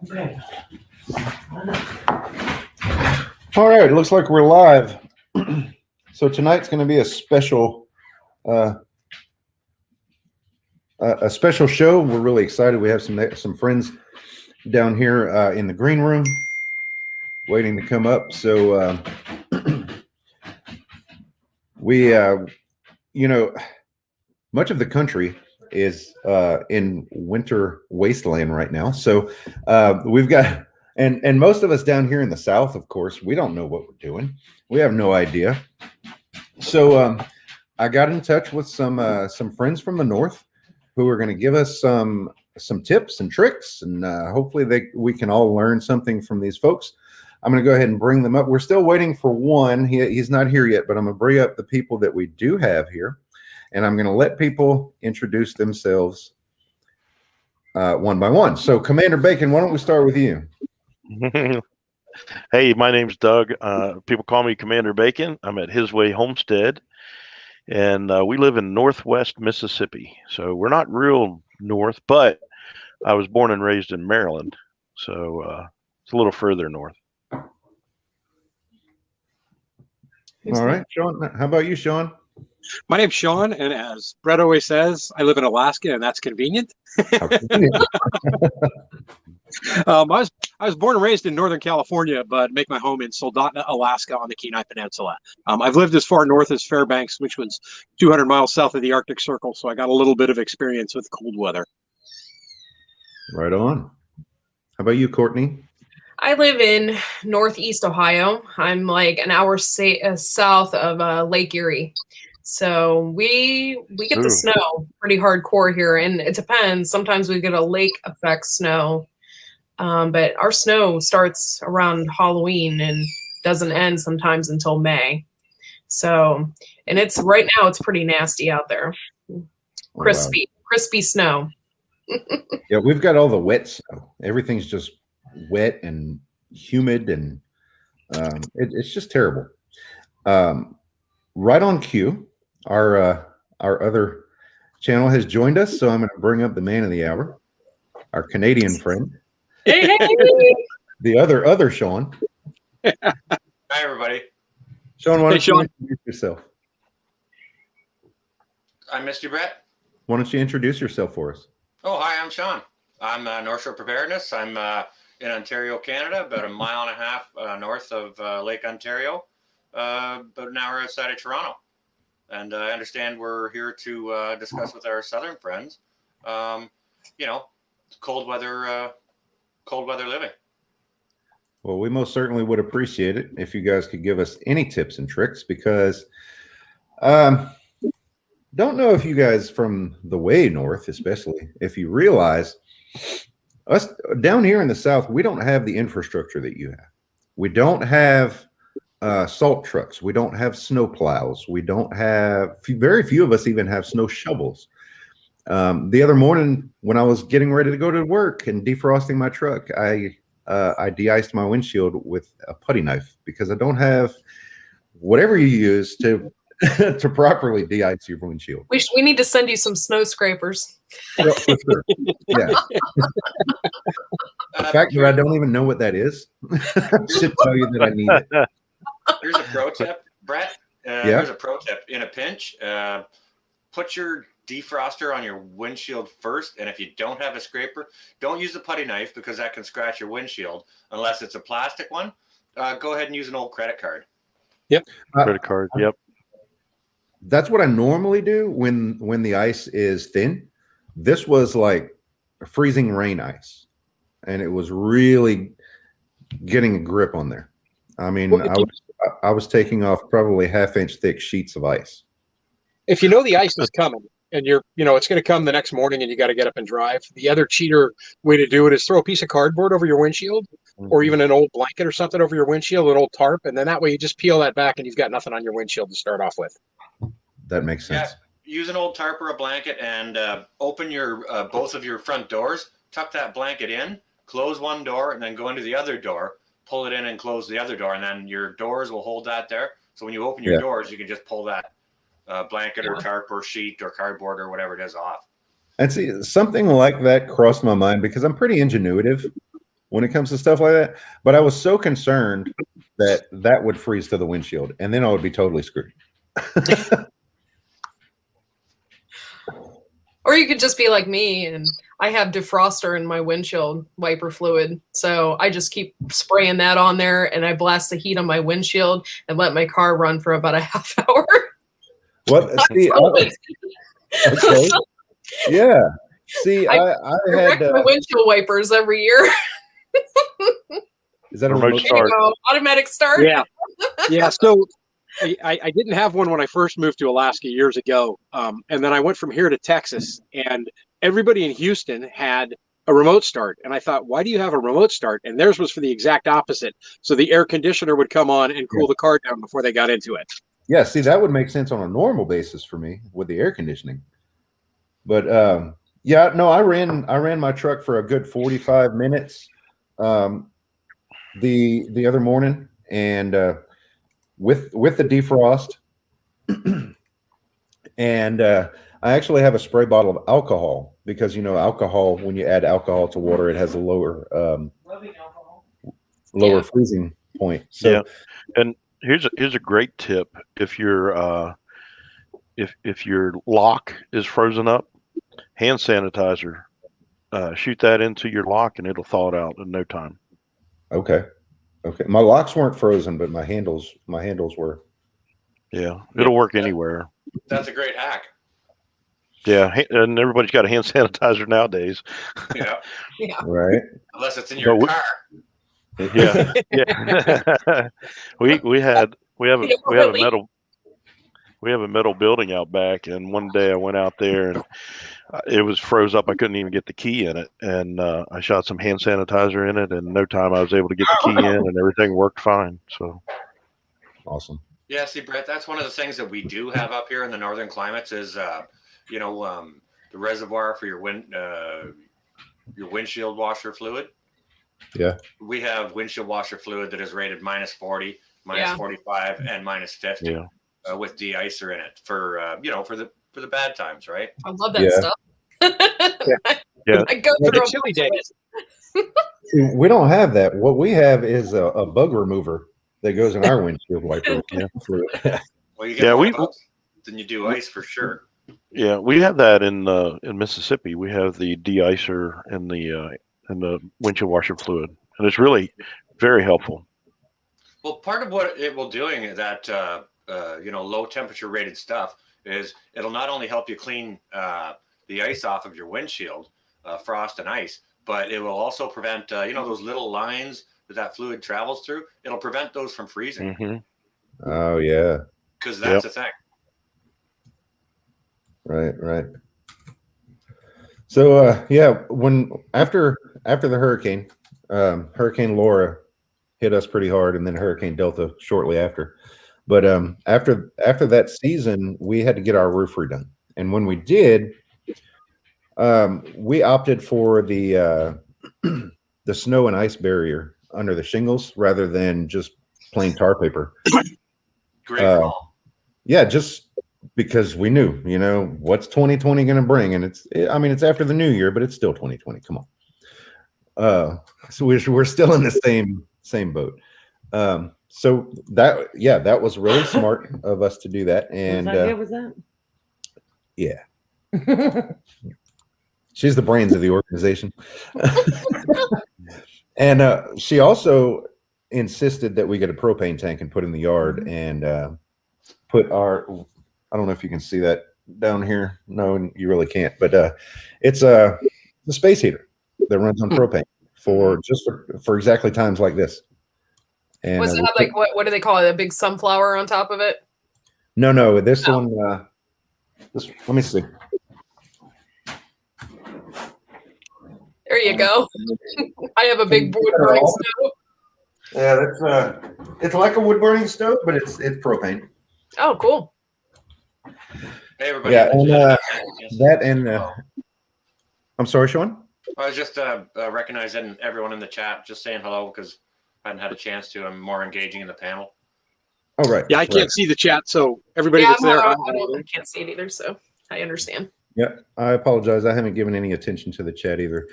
Okay. All right, it looks like we're live. So tonight's going to be a special show. We're really excited. We have some friends down here in the green room waiting to come up. So we, much of the country is in winter wasteland right now. So we've got, and most of us down here in the South, of course, we don't know what we're doing. We have no idea. So I got in touch with some friends from the North who are going to give us some tips and tricks, and hopefully we can all learn something from these folks. I'm going to go ahead and bring them up. We're still waiting for one. He's not here yet, but I'm going to bring up the people that we do have here, and I'm going to let people introduce themselves one by one. So, Commander Bacon, why don't we start with you? Hey, my name's Doug. People call me Commander Bacon. I'm at His Way Homestead, and we live in Northwest Mississippi. So we're not real north, but I was born and raised in Maryland, so it's a little further north. All right, Sean. How about you, Sean? My name's Sean, and as Brett always says, I live in Alaska, and that's convenient. I was born and raised in Northern California, but make my home in Soldotna, Alaska, on the Kenai Peninsula. I've lived as far north as Fairbanks, which was 200 miles south of the Arctic Circle, so I got a little bit of experience with cold weather. Right on. How about you, Courtney? I live in Northeast Ohio. I'm like an hour south of Lake Erie. So we get the snow pretty hardcore here, and it depends. Sometimes we get a lake effect snow, but our snow starts around Halloween and doesn't end sometimes until May. So, and it's right now it's pretty nasty out there. Crispy snow. Yeah, we've got all the wet snow. Everything's just wet and humid, and it's just terrible. Right on cue, our other channel has joined us, so I'm going to bring up the man of the hour, our Canadian friend. Hey. The other Sean. Hi, everybody. Sean, why don't you introduce yourself? I missed you, Brett. Why don't you introduce yourself for us? Oh, hi, I'm Sean. I'm North Shore Preparedness. I'm in Ontario, Canada, about a mile and a half north of Lake Ontario, about an hour outside of Toronto. And I understand we're here to discuss with our southern friends, cold weather living. Well, we most certainly would appreciate it if you guys could give us any tips and tricks, because don't know if you guys from the way north, especially if you realize us down here in the South, we don't have the infrastructure that you have. We don't have salt trucks. We don't have snow plows. We don't have, very few of us even have snow shovels. The other morning when I was getting ready to go to work and defrosting my truck, I de-iced my windshield with a putty knife because I don't have whatever you use to to properly de-ice your windshield. We need to send you some snow scrapers. Well, for sure. Yeah. The fact that I don't even know what that is should tell you that I need it. Here's a pro tip, Brett. Here's a pro tip. In a pinch, put your defroster on your windshield first, and if you don't have a scraper, don't use the putty knife because that can scratch your windshield unless it's a plastic one. Go ahead and use an old credit card. Yep. Credit card. Yep. That's what I normally do when the ice is thin. This was like freezing rain ice, and it was really getting a grip on there. I mean, I was taking off probably half-inch thick sheets of ice. If you know the ice is coming and it's going to come the next morning and you got to get up and drive, the other cheater way to do it is throw a piece of cardboard over your windshield, or even an old blanket or something over your windshield, an old tarp, and then that way you just peel that back and you've got nothing on your windshield to start off with. That makes sense. Yeah, use an old tarp or a blanket and open your both of your front doors, tuck that blanket in, close one door, and then go into the other door, pull it in and close the other door, and then your doors will hold that there. So when you open your doors, you can just pull that blanket or tarp or sheet or cardboard or whatever it is off. And see, something like that crossed my mind because I'm pretty ingenuitive. when it comes to stuff like that. But I was so concerned that that would freeze to the windshield, and then I would be totally screwed. Or you could just be like me, and I have defroster in my windshield wiper fluid. So I just keep spraying that on there, and I blast the heat on my windshield and let my car run for about a half hour. What? See, okay. Yeah. See, I wreck had my windshield wipers every year. is that a Remote remote start. Automatic start. Yeah. Yeah. So I didn't have one when I first moved to Alaska years ago. And then I went from here to Texas, and everybody in Houston had a remote start. And I thought, why do you have a remote start? And theirs was for the exact opposite. So the air conditioner would come on and cool the car down before they got into it. Yeah, see, that would make sense on a normal basis for me with the air conditioning. But yeah, no, I ran my truck for a good 45 minutes the other morning, and with the defrost, and I actually have a spray bottle of alcohol because alcohol, when you add alcohol to water, it has a lower freezing point. So yeah, and here's a great tip: if your if your lock is frozen up, hand sanitizer, shoot that into your lock, and it'll thaw it out in no time. Okay. My locks weren't frozen, but my handles were. Yeah, it'll work anywhere. That's a great hack. Yeah, and everybody's got a hand sanitizer nowadays. Yeah. Right. Unless it's in your car. Yeah, yeah. we have a metal building out back, and one day I went out there and it was froze up. I couldn't even get the key in it, and I shot some hand sanitizer in it, and in no time I was able to get the key in, and everything worked fine. So awesome. Yeah, see, Brett, that's one of the things that we do have up here in the northern climates is, the reservoir for your windshield washer fluid. Yeah. We have windshield washer fluid that is rated -40, -45, and -50. yeah. With de-icer in it for the bad times, right? I love that stuff. Yeah. I go For through the chilly days. See, we don't have that. What we have is a bug remover that goes in our windshield wiper. Well, you get more bugs than you do ice for sure. Yeah, we have that in Mississippi. We have the de-icer and the windshield washer fluid, and it's really very helpful. Well, part of what it will doing is that low temperature rated stuff is it'll not only help you clean the ice off of your windshield, frost and ice, but it will also prevent those little lines that fluid travels through. It'll prevent those from freezing. Mm-hmm. Oh yeah. Because that's the thing. Right. So when after the hurricane, Hurricane Laura hit us pretty hard, and then Hurricane Delta shortly after. But after that season, we had to get our roof redone, and when we did, we opted for the snow and ice barrier under the shingles rather than just plain tar paper. Great call. Yeah, just because we knew, what's 2020 going to bring, and it's after the new year, but it's still 2020. Come on. So we're still in the same boat. So that was really smart of us to do that. And what idea was that? Yeah. She's the brains of the organization. And she also insisted that we get a propane tank and put in the yard and put I don't know if you can see that down here. No, you really can't. But it's the space heater that runs on propane for exactly times like this. And was it like what do they call it? A big sunflower on top of it? No. This one. Let me see. There you go. I have a big wood burning stove. Yeah, that's it's like a wood burning stove, but it's propane. Oh, cool. Hey, everybody. Yeah, and I'm sorry, Sean. I was just recognizing everyone in the chat, just saying hello because I hadn't had a chance to. I'm more engaging in the panel. Oh, right. Yeah, I can't see the chat, so everybody that's there. I can't see it either, so I understand. Yeah, I apologize. I haven't given any attention to the chat either.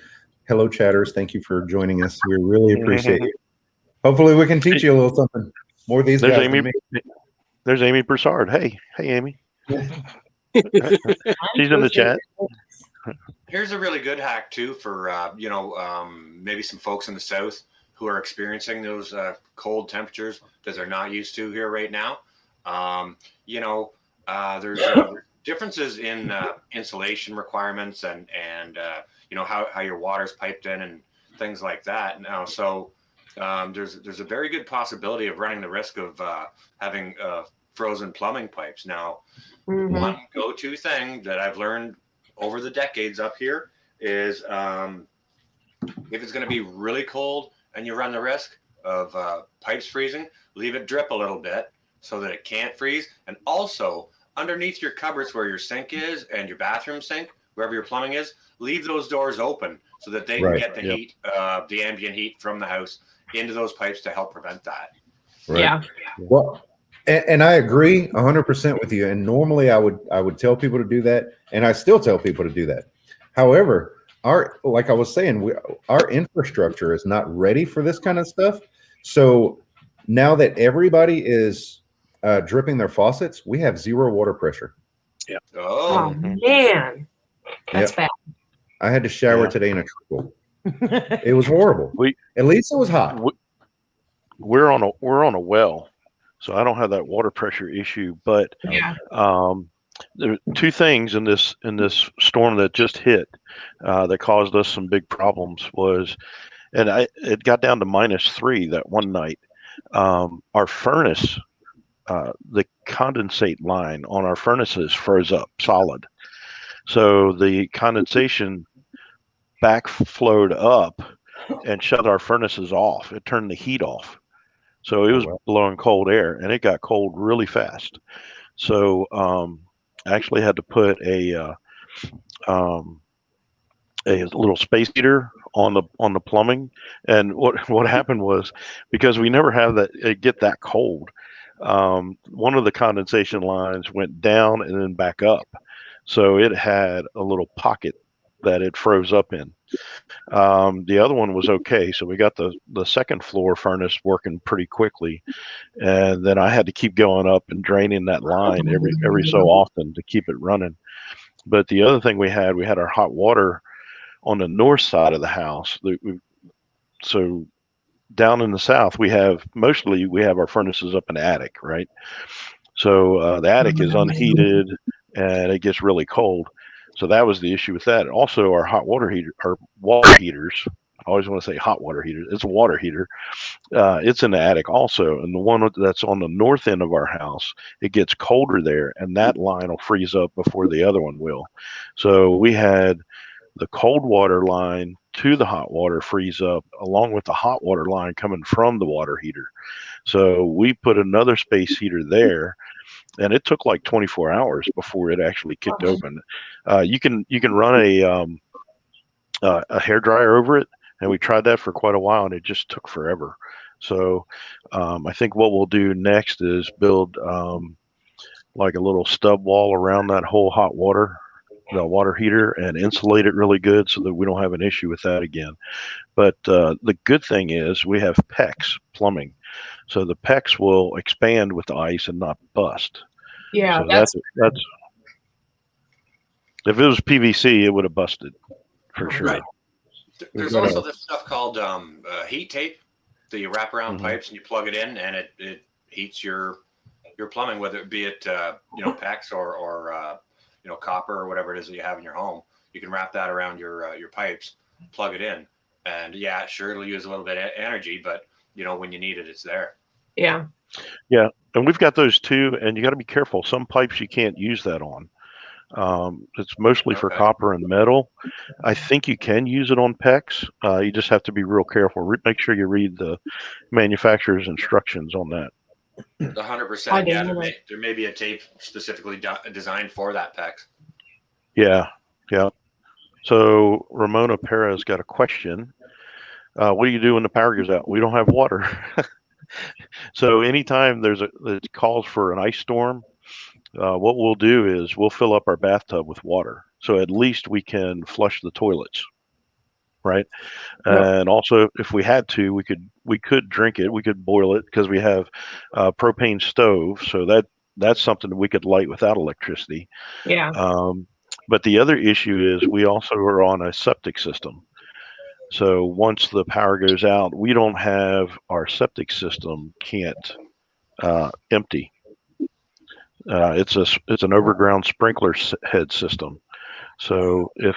Hello, chatters. Thank you for joining us. We really appreciate you. Hopefully, we can teach you a little something. More of these There's guys Amy. than me. There's Amy Broussard. Hey, Amy. She's in the chat. Here's a really good hack too for maybe some folks in the south who are experiencing those cold temperatures that they're not used to here right now. There's differences in insulation requirements and how your water's piped in and things like that now. So there's a very good possibility of running the risk of having frozen plumbing pipes. Now, one go-to thing that I've learned over the decades up here is if it's going to be really cold and you run the risk of pipes freezing, leave it drip a little bit so that it can't freeze. And also underneath your cupboards where your sink is and your bathroom sink, wherever your plumbing is, leave those doors open so that they can get the heat, the ambient heat from the house into those pipes to help prevent that. Right. Yeah. Well, and I agree 100% with you. And normally I would tell people to do that, and I still tell people to do that. However, like I was saying, our infrastructure is not ready for this kind of stuff. So now that everybody is dripping their faucets, we have zero water pressure. Yeah. Oh man, that's bad. I had to shower today in a trickle. It was horrible. At least it was hot. We're on a well, so I don't have that water pressure issue. But there are two things in this storm that just hit that caused us some big problems. It got down to -3 that one night. Our furnace, the condensate line on our furnaces froze up solid, so the condensation backflowed up and shut our furnaces off. It turned the heat off. So it was blowing cold air, and it got cold really fast. So I actually had to put a little space heater on the plumbing. And what happened was, because we never have it get that cold, one of the condensation lines went down and then back up. So it had a little pocket that it froze up in. The other one was okay, so we got the second floor furnace working pretty quickly, and then I had to keep going up and draining that line every so often to keep it running. But the other thing we had our hot water on the north side of the house. So down in the south, we have our furnaces up in the attic, right? So the attic is unheated and it gets really cold. So that was the issue with that. Also, our water heaters. I always want to say hot water heater. It's a water heater. It's in the attic also. And the one that's on the north end of our house, it gets colder there, and that line will freeze up before the other one will. So we had the cold water line to the hot water freeze up, along with the hot water line coming from the water heater. So we put another space heater there, and it took like 24 hours before it actually kicked open. You can run a hair dryer over it, and we tried that for quite a while, and it just took forever. So I think what we'll do next is build like a little stub wall around that whole the water heater, and insulate it really good so that we don't have an issue with that again. But the good thing is we have PEX plumbing. So the PEX will expand with the ice and not bust. Yeah, so that's if it was PVC, it would have busted for sure. Right. There's also this stuff called heat tape that you wrap around pipes and you plug it in, and it heats your plumbing, whether it be it PEX or copper or whatever it is that you have in your home. You can wrap that around your pipes, plug it in, and sure, it'll use a little bit of energy, but when you need it, it's there. Yeah. Yeah, and we've got those too, and you got to be careful. Some pipes you can't use that on. It's mostly for copper and metal. I think you can use it on PEX. You just have to be real careful. Make sure you read the manufacturer's instructions on that. 100%. Yeah, there may be a tape specifically designed for that PEX. Yeah. So Ramona Perez got a question. What do you do when the power goes out? We don't have water. So anytime it calls for an ice storm, what we'll do is we'll fill up our bathtub with water. So at least we can flush the toilets. right? Yep. And also, if we had to, we could drink it. We could boil it because we have a propane stove, so that's something that we could light without electricity. Yeah. But the other issue is we also are on a septic system. So once the power goes out, we don't have our septic system can't empty. It's an overground sprinkler head system. So if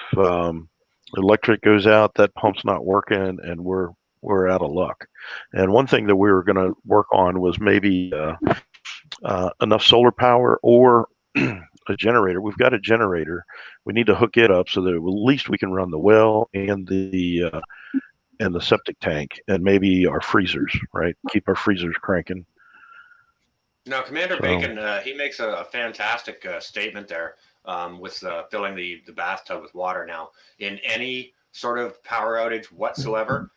electric goes out, that pump's not working, and we're out of luck. And one thing that we were going to work on was maybe enough solar power or a generator. We've got a generator. We need to hook it up so that at least we can run the well and the septic tank and maybe our freezers, right? Keep our freezers cranking. Now, Commander Bacon, he makes a fantastic statement there with filling the bathtub with water. Now, in any sort of power outage whatsoever,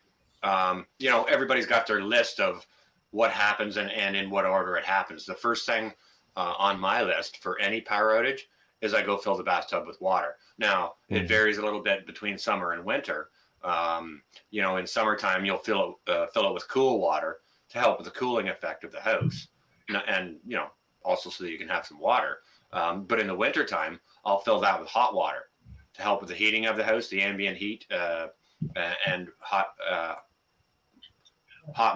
everybody's got their list of what happens and in what order it happens. The first thing on my list for any power outage is I go fill the bathtub with water. Now, it varies a little bit between summer and winter. In summertime, you'll fill it with cool water to help with the cooling effect of the house. And also so that you can have some water. But in the wintertime, I'll fill that with hot water to help with the heating of the house, the ambient heat, and hot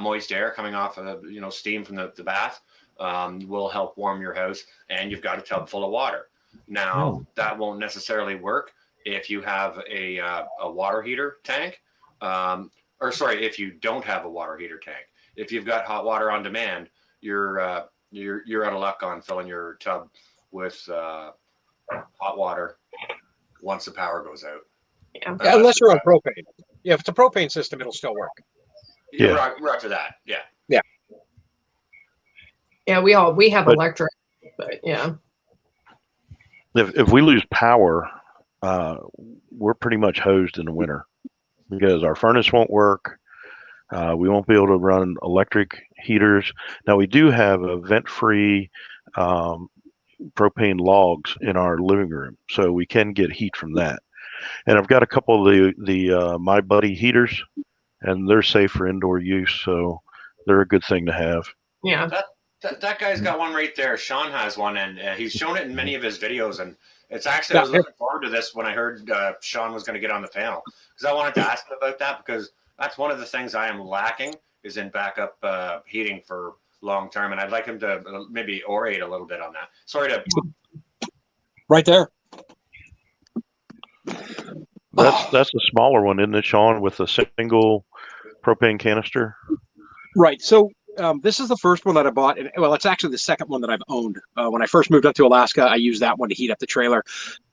moist air coming off of steam from the bath will help warm your house. And you've got a tub full of water. Now that won't necessarily work if you have a water heater tank, if you don't have a water heater tank. If you've got hot water on demand, you're out of luck on filling your tub with hot water once the power goes out. Yeah. Unless you're on propane. Yeah, if it's a propane system, it'll still work. Yeah, right for that. Yeah. Yeah. Yeah, we have electric, but yeah. If we lose power, we're pretty much hosed in the winter because our furnace won't work. We won't be able to run electric heaters. Now we do have a vent-free propane logs in our living room, so we can get heat from that. And I've got a couple of the My Buddy heaters, and they're safe for indoor use, so they're a good thing to have. Yeah. That guy's got one right there. Sean has one, and he's shown it in many of his videos. And it's actually, I was looking forward to this when I heard Sean was going to get on the panel, because I wanted to ask him about that, because that's one of the things I am lacking is in backup heating for long term, and I'd like him to maybe orate a little bit on that. Sorry to. Right there. That's the smaller one, isn't it, Sean, with a single propane canister? Right. So this is the first one that I bought. And, well, it's actually the second one that I've owned. When I first moved up to Alaska, I used that one to heat up the trailer.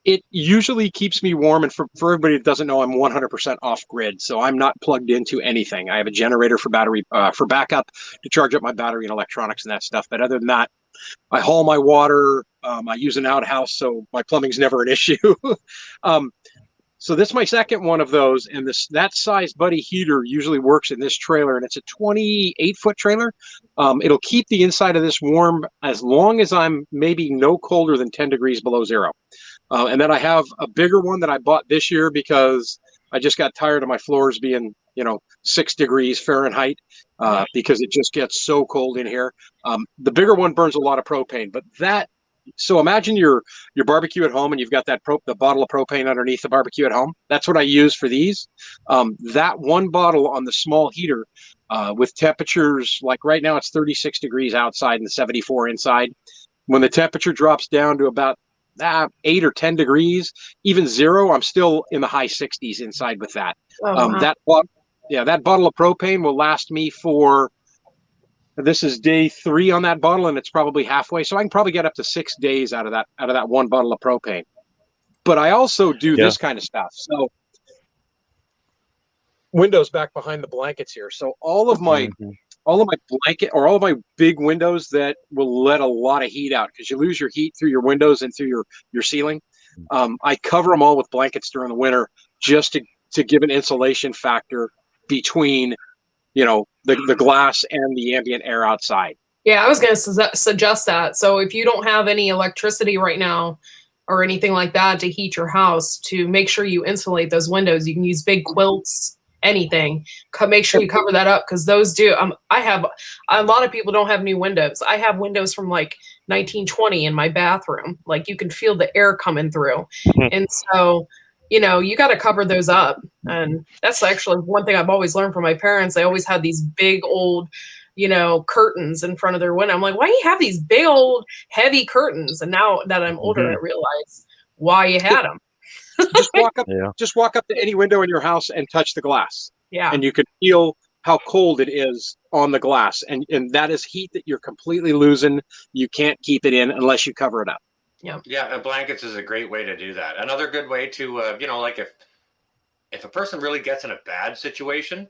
It usually keeps me warm. And for everybody that doesn't know, I'm 100% off grid. So I'm not plugged into anything. I have a generator for battery, for backup to charge up my battery and electronics and that stuff. But other than that, I haul my water. I use an outhouse, so my plumbing's never an issue. So this is my second one of those, and that size Buddy heater usually works in this trailer, and it's a 28-foot trailer. It'll keep the inside of this warm as long as I'm maybe no colder than 10 degrees below zero. And then I have a bigger one that I bought this year because I just got tired of my floors being, 6 degrees Fahrenheit because it just gets so cold in here. The bigger one burns a lot of propane, but so imagine your barbecue at home and you've got the bottle of propane underneath the barbecue at home. That's what I use for these. That one bottle on the small heater with temperatures, like right now it's 36 degrees outside and 74 inside. When the temperature drops down to about 8 or 10 degrees, even 0, I'm still in the high 60s inside with that. Wow. That bottle of propane will last me for, this is day 3 on that bottle, and it's probably halfway. So I can probably get up to 6 days out of that one bottle of propane. But I also do this kind of stuff. So windows back behind the blankets here. So all of my blanket or all of my big windows that will let a lot of heat out, because you lose your heat through your windows and through your ceiling. I cover them all with blankets during the winter just to give an insulation factor between the glass and the ambient air outside. Yeah, I was going to suggest that. So if you don't have any electricity right now or anything like that to heat your house, to make sure you insulate those windows, you can use big quilts anything, make sure you cover that up, because those do. I have a lot of people don't have new windows. I have windows from like 1920 in my bathroom. Like you can feel the air coming through, and so you got to cover those up. And that's actually one thing I've always learned from my parents. They always had these big old curtains in front of their window. I'm like, why do you have these big old heavy curtains? And now that I'm older, I realize why you had them. Just walk up to any window in your house and touch the glass. Yeah. And you can feel how cold it is on the glass. And that is heat that you're completely losing. You can't keep it in unless you cover it up. Yeah, blankets is a great way to do that. Another good way to, like if a person really gets in a bad situation,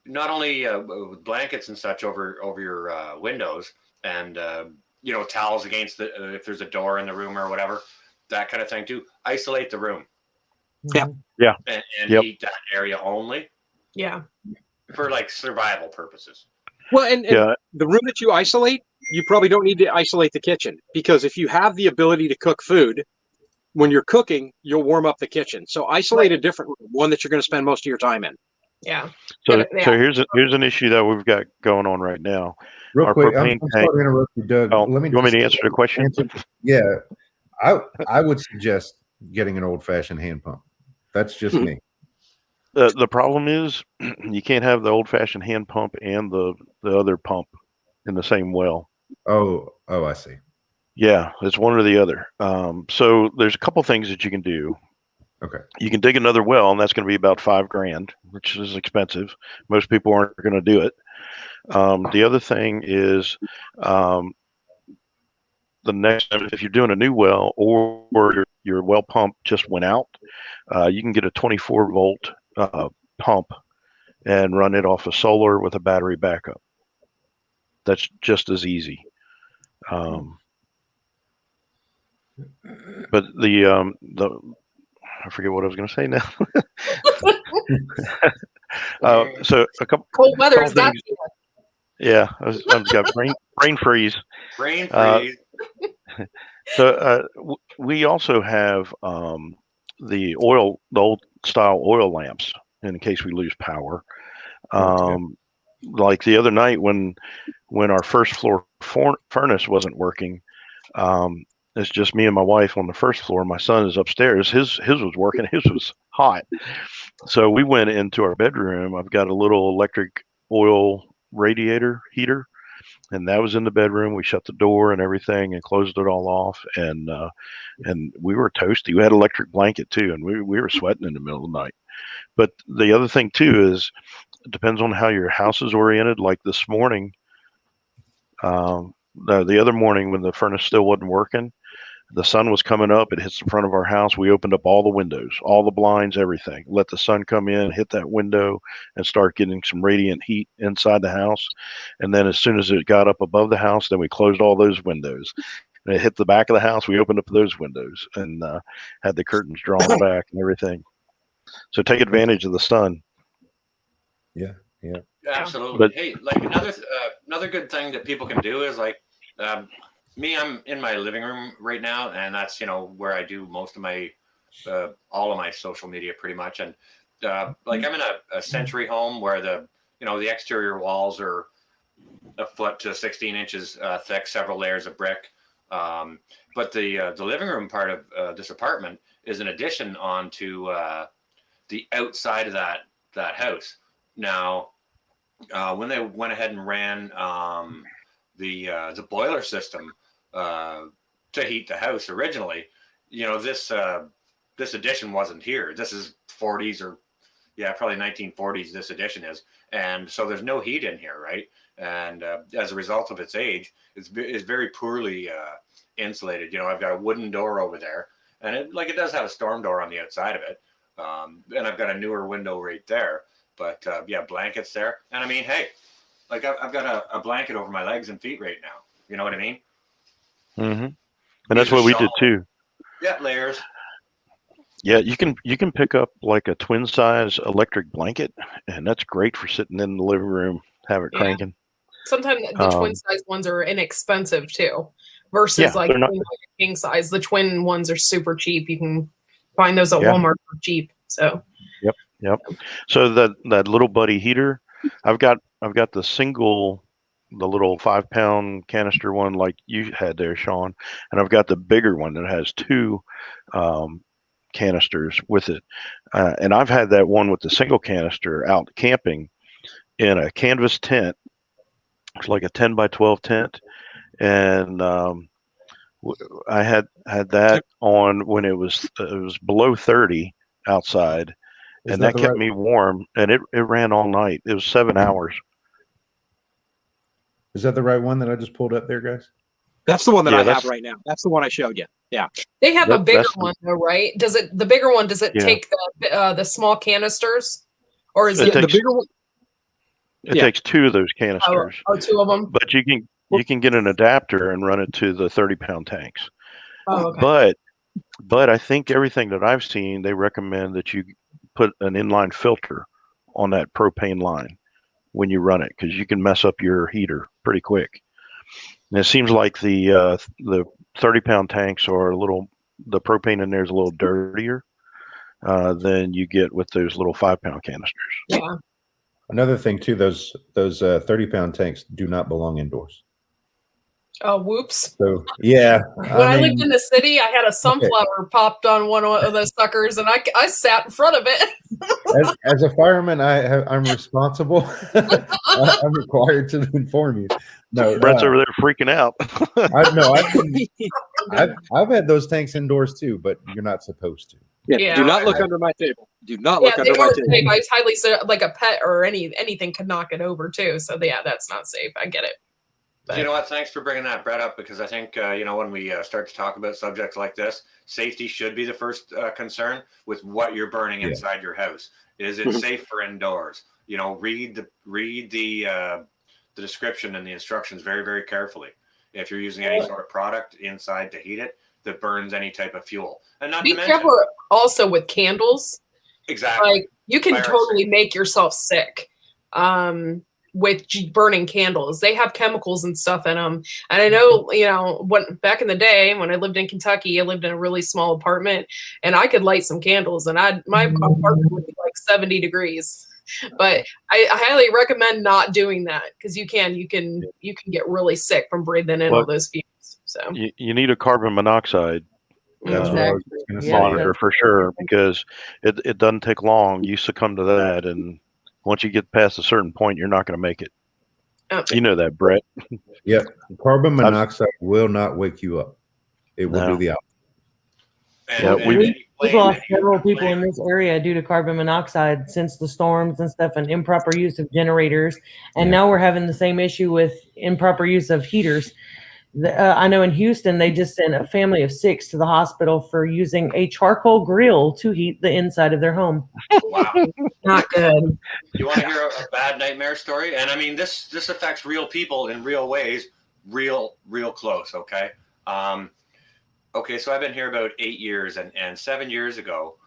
not only blankets and such over your windows, and towels against if there's a door in the room or whatever, that kind of thing too. Isolate the room. Yeah. And heat that area only. Yeah. For like survival purposes. Well, and the room that you isolate, you probably don't need to isolate the kitchen, because if you have the ability to cook food, when you're cooking, you'll warm up the kitchen. So isolate a different room, one that you're going to spend most of your time in. Yeah. So here's an issue that we've got going on right now. Real quick, I'm sorry to interrupt you, Doug. You want me to answer the question? Yeah, I would suggest getting an old-fashioned hand pump. That's just me. The problem is you can't have the old-fashioned hand pump and the other pump in the same well. Oh, I see. Yeah, it's one or the other. So there's a couple things that you can do. Okay. You can dig another well, and that's going to be about $5,000, which is expensive. Most people aren't going to do it. The other thing is the next, if you're doing a new well or your well pump just went out, you can get a 24-volt pump and run it off of solar with a battery backup. That's just as easy. But the I forget what I was going to say now. So a couple cold weather's got you. Yeah, I've got brain freeze. Brain freeze. So we also have the old style oil lamps in case we lose power. Like the other night when our first floor furnace wasn't working, it's just me and my wife on the first floor. My son is upstairs. His was working. His was hot. So we went into our bedroom. I've got a little electric oil radiator heater, and that was in the bedroom. We shut the door and everything and closed it all off. And we were toasty. We had an electric blanket too, and we were sweating in the middle of the night. But the other thing too is it depends on how your house is oriented. Like this morning, the other morning when the furnace still wasn't working, the sun was coming up. It hits the front of our house. We opened up all the windows, all the blinds, everything. Let the sun come in, hit that window, and start getting some radiant heat inside the house. And then as soon as it got up above the house, then we closed all those windows. And it hit the back of the house. We opened up those windows and had the curtains drawn back and everything. So take advantage of the sun. Yeah. Absolutely. But, hey, like another good thing that people can do is like me. I'm in my living room right now, and that's where I do most of my all of my social media pretty much. And like I'm in a century home where the exterior walls are a foot to 16 inches thick, several layers of brick. But the living room part of this apartment is an addition onto the outside of that house. Now, when they went ahead and ran the boiler system to heat the house originally, this addition wasn't here. This is 40s or probably 1940s. This addition is, and so there's no heat in here, right? And as a result of its age, it's very poorly insulated. I've got a wooden door over there, and it does have a storm door on the outside of it, and I've got a newer window right there. But blankets there, and I mean, hey, like I've got a blanket over my legs and feet right now. You know what I mean? Mm-hmm. And that's what we did too. Yeah, layers. Yeah, you can pick up like a twin size electric blanket, and that's great for sitting in the living room, have it cranking. Sometimes the twin size ones are inexpensive too, versus like king size. The twin ones are super cheap. You can find those at Walmart for cheap. So. Yep. Yep. So that little buddy heater, I've got the little 5-pound canister one like you had there, Sean, and I've got the bigger one that has two canisters with it. And I've had that one with the single canister out camping in a canvas tent. It's like a 10 by 12 tent, and I had that on when it was below 30 outside, and that kept me warm, and it ran all night. It was 7 hours. Is that the right one that I just pulled up there, guys? That's the one that I have right now. That's the one I showed you. Yeah. They have a bigger one though, right? Does it take the small canisters, or is it the bigger one? It takes two of those canisters. Oh, two of them. But you can get an adapter and run it to the 30-pound tanks. Oh, okay. But I think everything that I've seen, they recommend that you put an inline filter on that propane line when you run it, because you can mess up your heater pretty quick. And it seems like the 30-pound tanks are the propane in there is a little dirtier than you get with those little 5-pound canisters. Yeah. Another thing too, those 30-pound tanks do not belong indoors. Oh, whoops. So yeah. When I lived in the city, I had a sunflower popped on one of those suckers, and I sat in front of it. As a fireman, I'm responsible. I'm required to inform you. No, Brett's over there freaking out. I've had those tanks indoors too, but you're not supposed to. Yeah, do not look under my table. Do not look under my table. It's highly like a pet or anything could knock it over too. So yeah, that's not safe. I get it. But you know what? Thanks for bringing that, Brett, up, because I think when we start to talk about subjects like this, safety should be the first concern with what you're burning inside your house. Is it safe for indoors? Read the description and the instructions very, very carefully. If you're using any sort of product inside to heat it that burns any type of fuel, and not be to mention, careful also with candles. Exactly. Like you can totally make yourself sick. With burning candles, they have chemicals and stuff in them. And I know, back in the day when I lived in Kentucky, I lived in a really small apartment, and I could light some candles, and my apartment would be like 70 degrees. But I highly recommend not doing that, because you can get really sick from breathing in all those fumes. So you need a carbon monoxide monitor for sure, because it doesn't take long. You succumb to that, and once you get past a certain point, you're not going to make it. Okay. You know that, Brett. Yeah, carbon monoxide will not wake you up. It will do the opposite. We've lost several people in this area due to carbon monoxide since the storms and stuff, and improper use of generators. And now we're having the same issue with improper use of heaters. I know in Houston, they just sent a family of 6 to the hospital for using a charcoal grill to heat the inside of their home. Wow. Not good. You want to hear a bad nightmare story? And I mean, this affects real people in real ways, real close. Okay. So I've been here about 8 years, and 7 years ago,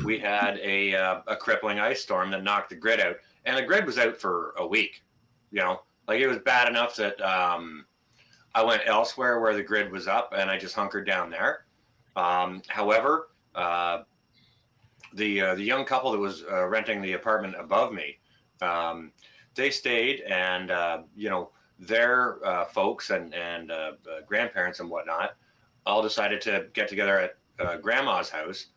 we had a crippling ice storm that knocked the grid out, and the grid was out for a week. Like it was bad enough that I went elsewhere where the grid was up, and I just hunkered down there. However, the young couple that was renting the apartment above me, they stayed, and their folks and grandparents and whatnot all decided to get together at grandma's house.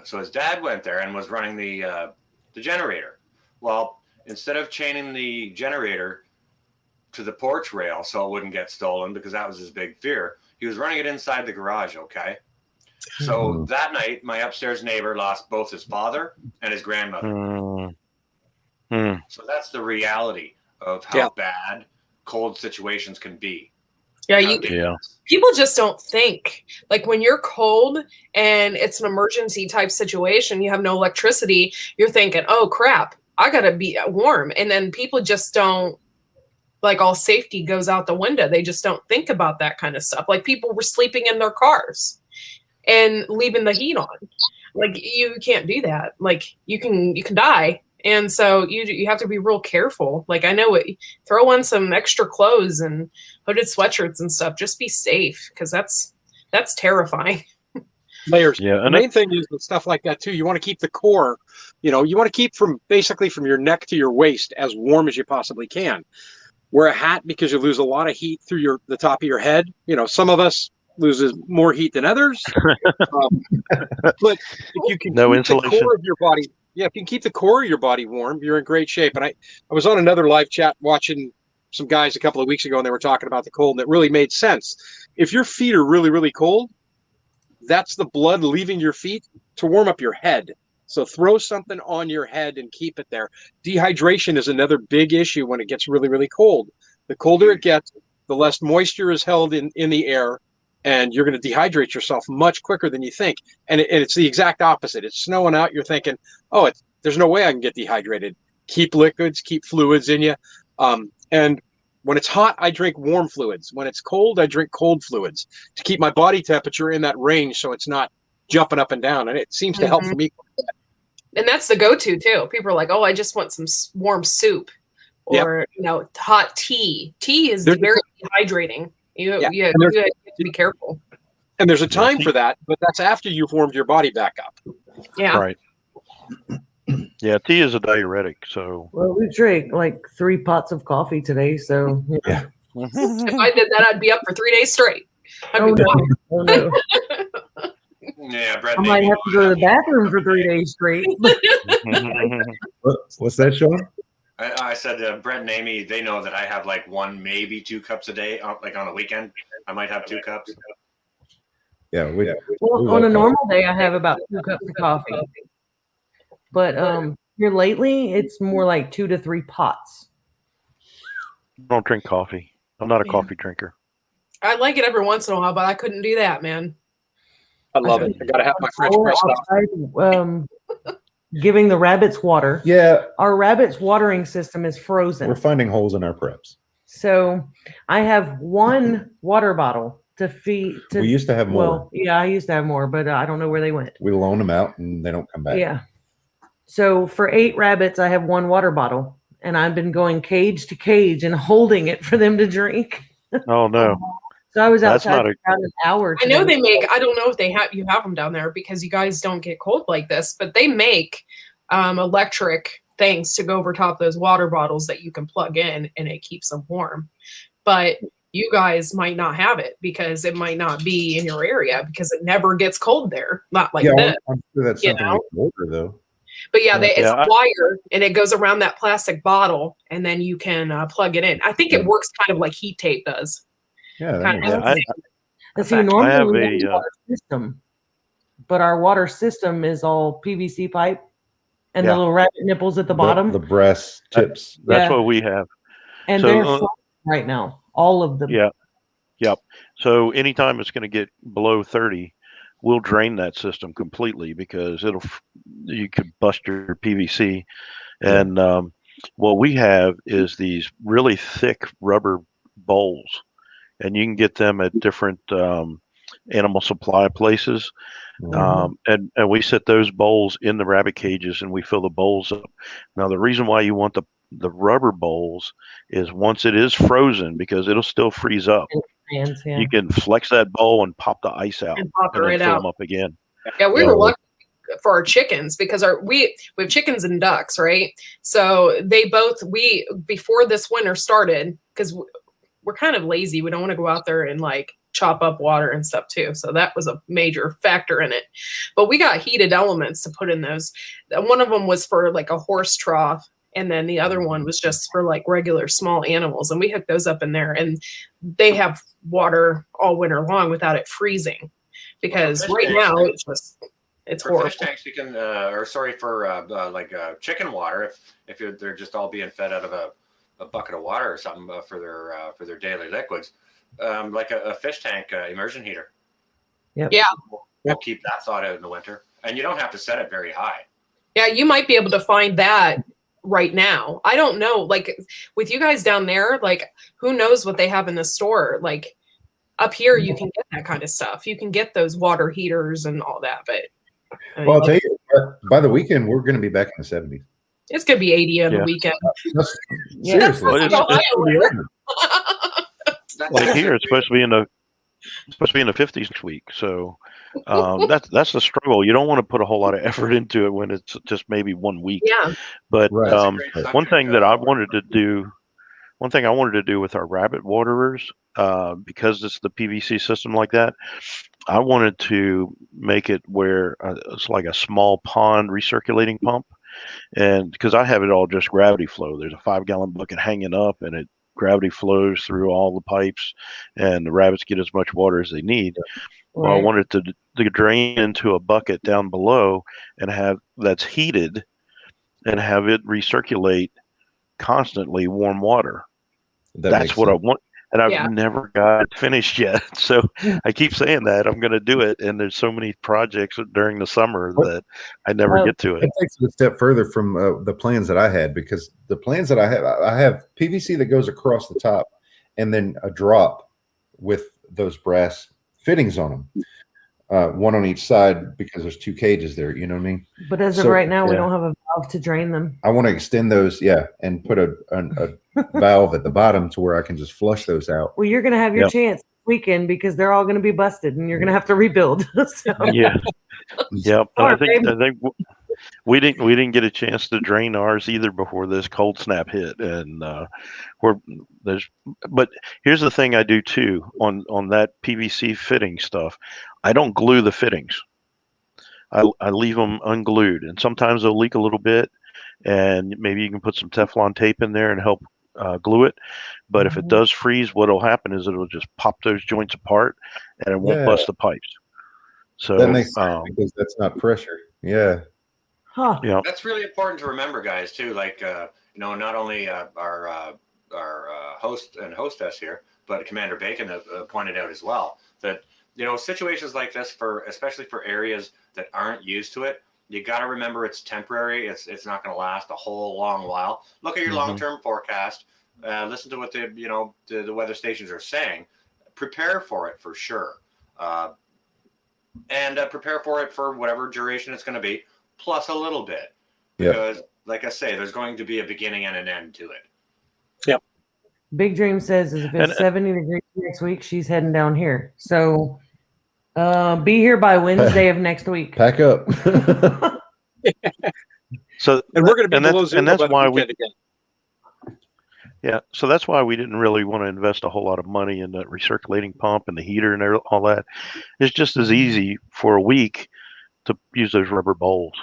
So his dad went there and was running the generator. Well, instead of chaining the generator to the porch rail so it wouldn't get stolen, because that was his big fear, he was running it inside the garage. Okay. So that night, my upstairs neighbor lost both his father and his grandmother. So that's the reality of how bad cold situations can be. People just don't think. Like when you're cold and it's an emergency type situation, you have no electricity, you're thinking, oh crap, I gotta be warm. And then people just don't, like, all safety goes out the window. They just don't think about that kind of stuff. Like people were sleeping in their cars and leaving the heat on. Like you can't do that. Like you can die. And so you have to be real careful. Like I know throw on some extra clothes and hooded sweatshirts and stuff. Just be safe, because that's terrifying. layers. Yeah, The and main thing is with stuff like that too. You want to keep the core, you want to keep from your neck to your waist as warm as you possibly can. Wear a hat because you lose a lot of heat through the top of your head. Some of us loses more heat than others. But if you can No keep insulation. the core of your body, if you can keep the core of your body warm, you're in great shape. And I was on another live chat watching some guys a couple of weeks ago, and they were talking about the cold, and it really made sense. If your feet are really, really cold, that's the blood leaving your feet to warm up your head. So throw something on your head and keep it there. Dehydration is another big issue when it gets really, really cold. The colder it gets, the less moisture is held in the air, and you're going to dehydrate yourself much quicker than you think. And it's the exact opposite. It's snowing out. You're thinking, there's no way I can get dehydrated. Keep liquids, keep fluids in you. And when it's hot, I drink warm fluids. When it's cold, I drink cold fluids to keep my body temperature in that range so it's not jumping up and down. And it seems to help for me. And that's the go-to too. People are like, "Oh, I just want some warm soup," or hot tea. Tea is very dehydrating. You have to be careful. And there's a time for that, but that's after you've warmed your body back up. Yeah. Right. Yeah, tea is a diuretic. So. Well, we drank like 3 pots of coffee today, so Yeah. If I did that, I'd be up for 3 days straight. Oh, no. Yeah, Brett. I might have to go to the bathroom for 3 days straight. What's that, Sean? I said Brett and Amy, they know that I have like 1, maybe 2 cups a day. Like on a weekend, I might have 2 cups. Yeah. Well, on a normal day, I have about 2 cups of coffee. But here lately, it's more like 2 to 3 pots. I don't drink coffee. I'm not a coffee drinker. I like it every once in a while, but I couldn't do that, man. I love it. I got to have my French press stuff. Giving the rabbits water. Yeah. Our rabbits watering system is frozen. We're finding holes in our preps. So I have 1 water bottle to feed. We used to have more. Well, yeah, I used to have more, but I don't know where they went. We loan them out and they don't come back. Yeah. So for 8 rabbits, I have 1 water bottle, and I've been going cage to cage and holding it for them to drink. Oh no. So I was That's outside not a- for about an hour. I know today. they make. I don't know if you have them down there because you guys don't get cold like this, but they make electric things to go over top those water bottles that you can plug in, and it keeps them warm. But you guys might not have it because it might not be in your area because it never gets cold there. Not like this. I'm sure that's you something know? we can order though. But it's a wire, and it goes around that plastic bottle, and then you can plug it in. I think it works kind of like heat tape does. Yeah. that Kind makes of. sense. And see, I have normally we have a, a water system, but our water system is all PVC pipe and the little rabbit nipples at the bottom. The breast tips. That's what we have. And So, they're frozen right now, all of them. Yeah. Yep. So anytime it's going to get below 30, we'll drain that system completely because you could bust your PVC. And what we have is these really thick rubber bowls, and you can get them at different animal supply places. And we set those bowls in the rabbit cages, and we fill the bowls up. Now, the reason why you want the rubber bowls is once it is frozen, because it'll still freeze up. You can flex that bowl and pop the ice out And pop it and then right fill out. them up again. Yeah, we were lucky for our chickens because we have chickens and ducks, right? So before this winter started, because we're kind of lazy, we don't want to go out there and like chop up water and stuff too. So that was a major factor in it. But we got heated elements to put in those. One of them was for like a horse trough, and then the other one was just for like regular small animals. And we hooked those up in there, and they have water all winter long without it freezing. Because right now it's for horrible. fish tanks, you can, for chicken water, if they're just all being fed out of a bucket of water or something for their daily liquids, like a fish tank immersion heater. Yep. Yeah. We'll keep that thawed out in the winter, and you don't have to set it very high. Yeah, you might be able to find that right now. I don't know. Like with you guys down there, like who knows what they have in the store? Like up here, you can get that kind of stuff. You can get those water heaters and all that. But I'll tell you, by the weekend, we're going to be back in the 70s. it's gonna be 80 on the weekend. Seriously. Like here, it's supposed to be in the 50s next week. So That's the struggle. You don't want to put a whole lot of effort into it when it's just maybe 1 week. Yeah. But Right. That's a great subject, one thing that I wanted to do, with our rabbit waterers, because it's the PVC system like that, I wanted to make it where it's like a small pond recirculating pump. And because I have it all just gravity flow, there's a 5-gallon bucket hanging up, and it gravity flows through all the pipes, and the rabbits get as much water as they need. Well, I Right. wanted to drain into a bucket down below and have that's heated and have it recirculate constantly warm water. That's what I want. And I've Yeah. never got it finished yet. So I keep saying that I'm going to do it. And there's so many projects during the summer that I never get to it. It takes it a step further from the plans that I had, because the plans that I have PVC that goes across the top and then a drop with those brass fittings on them. One on each side, because there's 2 cages there. You know what I mean? But as of So, right now, we yeah. don't have a valve to drain them. I want to extend those, and put a valve at the bottom to where I can just flush those out. Well, you're going to have your Yep. chance this weekend because they're all going to be busted and you're going to have to rebuild. So, Yeah. Yep. And Sorry, I think babe. we didn't get a chance to drain ours either before this cold snap hit. And but here's the thing I do too on that PVC fitting stuff. I don't glue the fittings. I leave them unglued, and sometimes they'll leak a little bit, and maybe you can put some Teflon tape in there and help glue it. But if it does freeze, what'll happen is it'll just pop those joints apart, and it won't bust the pipes. So That makes sense, because that's not pressure. Yeah. Huh. yeah. That's really important to remember, guys, too. Like, not only our host and hostess here, but Commander Bacon pointed out as well that, situations like this, especially for areas that aren't used to it, you got to remember it's temporary. It's not going to last a whole long while. Look at your long-term forecast. Listen to what the weather stations are saying. Prepare for it for sure. And prepare for it for whatever duration it's going to be, plus a little bit. Because, like I say, there's going to be a beginning and an end to it. Yep. Big Dream says if it's 70 degrees next week, she's heading down here. So be here by Wednesday of next week. Pack up. So And we're going to be below zero that's by the why weekend again. Yeah, so that's why we didn't really want to invest a whole lot of money in that recirculating pump and the heater and all that. It's just as easy for a week to use those rubber bowls.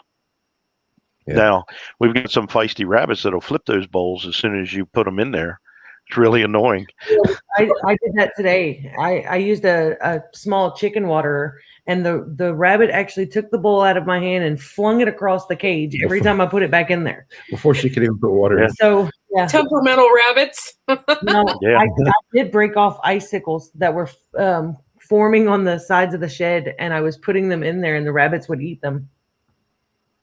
Yeah. Now, we've got some feisty rabbits that'll flip those bowls as soon as you put them in there. It's really annoying. I did that today. I used a small chicken waterer, and the rabbit actually took the bowl out of my hand and flung it across the cage every time I put it back in there. Before she could even put water in. So yeah. Temperamental rabbits. No, Yeah. I did break off icicles that were forming on the sides of the shed, and I was putting them in there, and the rabbits would eat them.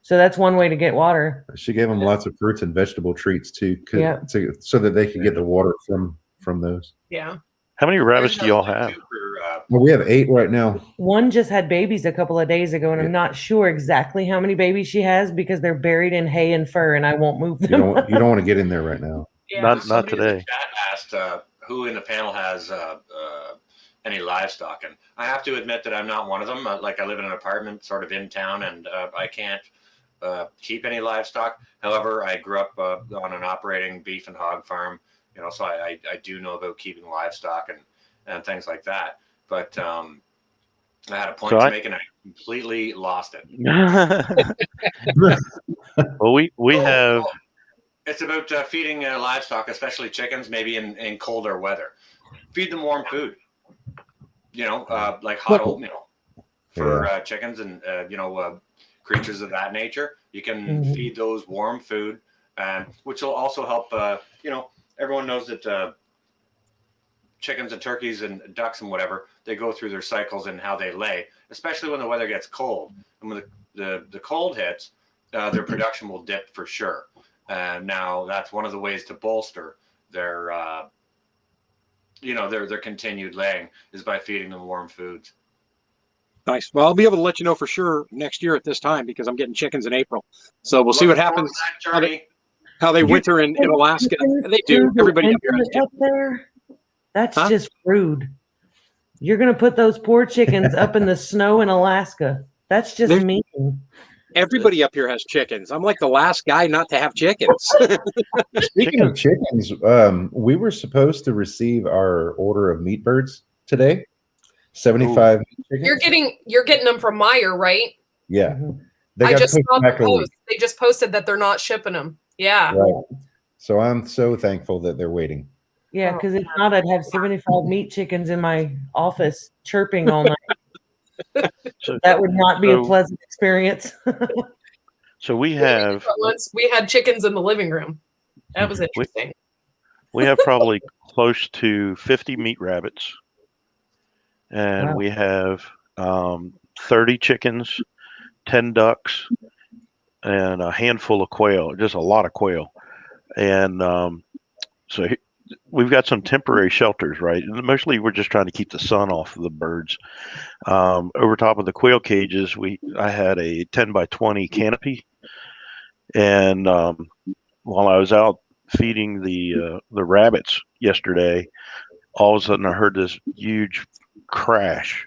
So that's one way to get water. She gave them lots of fruits and vegetable treats too, Yeah. so that they could get the water from those. Yeah. How many rabbits do y'all have? Well, we have 8 right now. One just had babies a couple of days ago, and I'm not sure exactly how many babies she has because they're buried in hay and fur, and I won't move them. You don't want to get in there right now. Yeah. Not Somebody in the today. chat asked who in the panel has any livestock, and I have to admit that I'm not one of them. Like, I live in an apartment sort of in town, and I can't keep any livestock. However, I grew up on an operating beef and hog farm, so I do know about keeping livestock and things like that. But I had a point to make, and I completely lost it. Well, we have. It's about feeding livestock, especially chickens, maybe in colder weather. Feed them warm food. Like hot oatmeal for chickens and creatures of that nature. You can feed those warm food, which will also help. Everyone knows that chickens and turkeys and ducks and whatever, they go through their cycles and how they lay, especially when the weather gets cold. And when the cold hits, their production will dip for sure. Now that's one of the ways to bolster their continued laying is by feeding them warm foods. Nice. Well, I'll be able to let you know for sure next year at this time because I'm getting chickens in April. So we'll see what happens. How they winter in Alaska. And they do. Everybody up here. Up there? That's just rude. You're going to put those poor chickens up in the snow in Alaska. That's just There's- mean. Everybody up here has chickens. I'm like the last guy not to have chickens. Speaking of chickens, we were supposed to receive our order of meat birds today. 75 chickens. You're getting them from Meyer, right? Yeah. Mhm. They I got just pushed saw the back a week. post. They just posted that they're not shipping them. Yeah. Right. So I'm so thankful that they're waiting. Yeah, because if not, I'd have 75 meat chickens in my office chirping all night. So, That would not be a So- pleasant experience. so we have Once we had chickens in the living room. That was interesting. we have probably close to 50 meat rabbits, and Wow. we have 30 chickens, 10 ducks, and a handful of quail. Just a lot of quail, and so we've got some temporary shelters, right? And mostly we're just trying to keep the sun off of the birds. Over top of the quail cages, I had a 10 by 20 canopy, and while I was out feeding the rabbits yesterday, all of a sudden I heard this huge crash,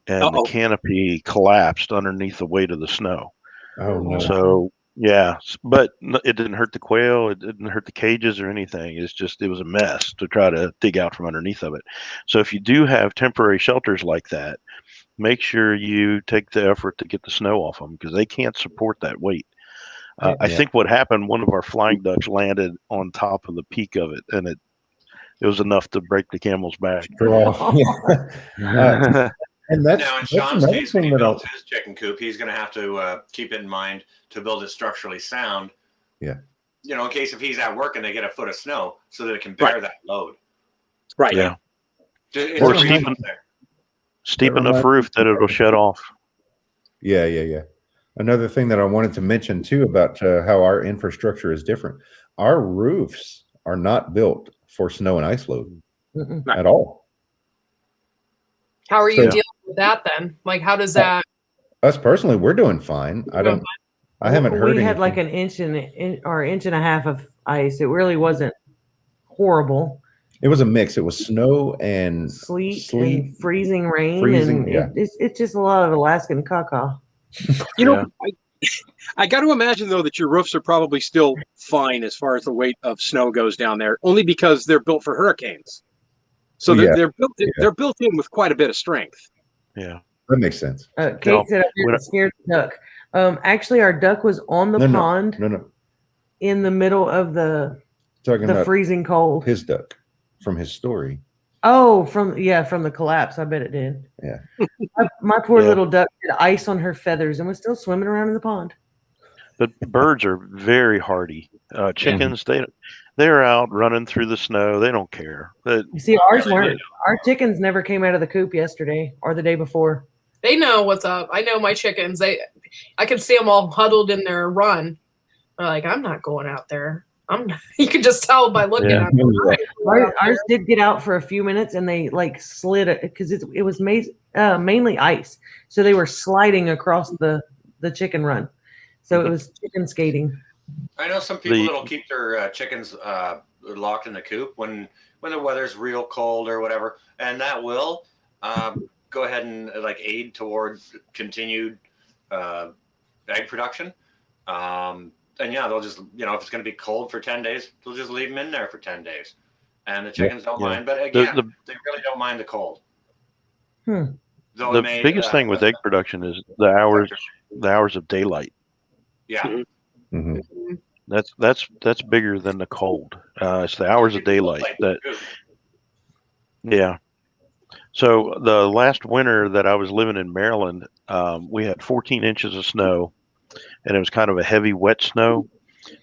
and the canopy collapsed underneath the weight of the snow. Oh no. So yeah, but it didn't hurt the quail. It didn't hurt the cages or anything. It was a mess to try to dig out from underneath of it. So if you do have temporary shelters like that, make sure you take the effort to get the snow off them, because they can't support that weight. I think what happened, one of our flying ducks landed on top of the peak of it, and it was enough to break the camel's back. Yeah. And Now, in that's Sean's another case, when thing he that builds his chicken coop, he's going to have to keep it in mind to build it structurally sound. Yeah. You know, in case if he's at work and they get a foot of snow, so that it can bear that load. Right. Yeah. It's Or a steep, reason there. steep enough roof that it'll shed off. Yeah. Another thing that I wanted to mention too about how our infrastructure is different. Our roofs are not built for snow and ice load at all. How are you So- dealing with that then? Like, how does that? Us personally, we're doing fine. I haven't heard We had anything. like an inch or inch and a half of ice. It really wasn't horrible. It was a mix. It was snow and Sleet and freezing rain. freezing, And it's just a lot of Alaskan caca. You know, I got to imagine though that your roofs are probably still fine as far as the weight of snow goes down there, only because they're built for hurricanes. So they're built in with quite a bit of strength. Yeah, that makes sense. Kate said I'm scared of duck. Actually, our duck was on the pond. No. In the middle of the About freezing cold. His duck from his story. Oh, from the collapse. I bet it did. Yeah. My poor little duck had ice on her feathers and was still swimming around in the pond. But birds are very hardy. Chickens, they're out running through the snow. They don't care. You see, ours weren't. Our chickens never came out of the coop yesterday or the day before. They know what's up. I know my chickens. I can see them all huddled in their run. They're like, I'm not going out there. You can just tell by looking at them. Ours did get out for a few minutes and they like slid it because it was mainly ice. So they were sliding across the chicken run. So it was chicken skating. I know some people that'll keep their chickens locked in the coop when the weather's real cold or whatever, and that will go ahead and aid toward continued egg production. And they'll just, if it's going to be cold for 10 days, they'll just leave them in there for 10 days. And the chickens don't mind. But again, they really don't mind the cold. The biggest thing with egg production is the hours of daylight. Yeah. Mm-hmm. That's bigger than the cold. It's the hours of daylight that. Yeah. So the last winter that I was living in Maryland, we had 14 inches of snow, and it was kind of a heavy, wet snow,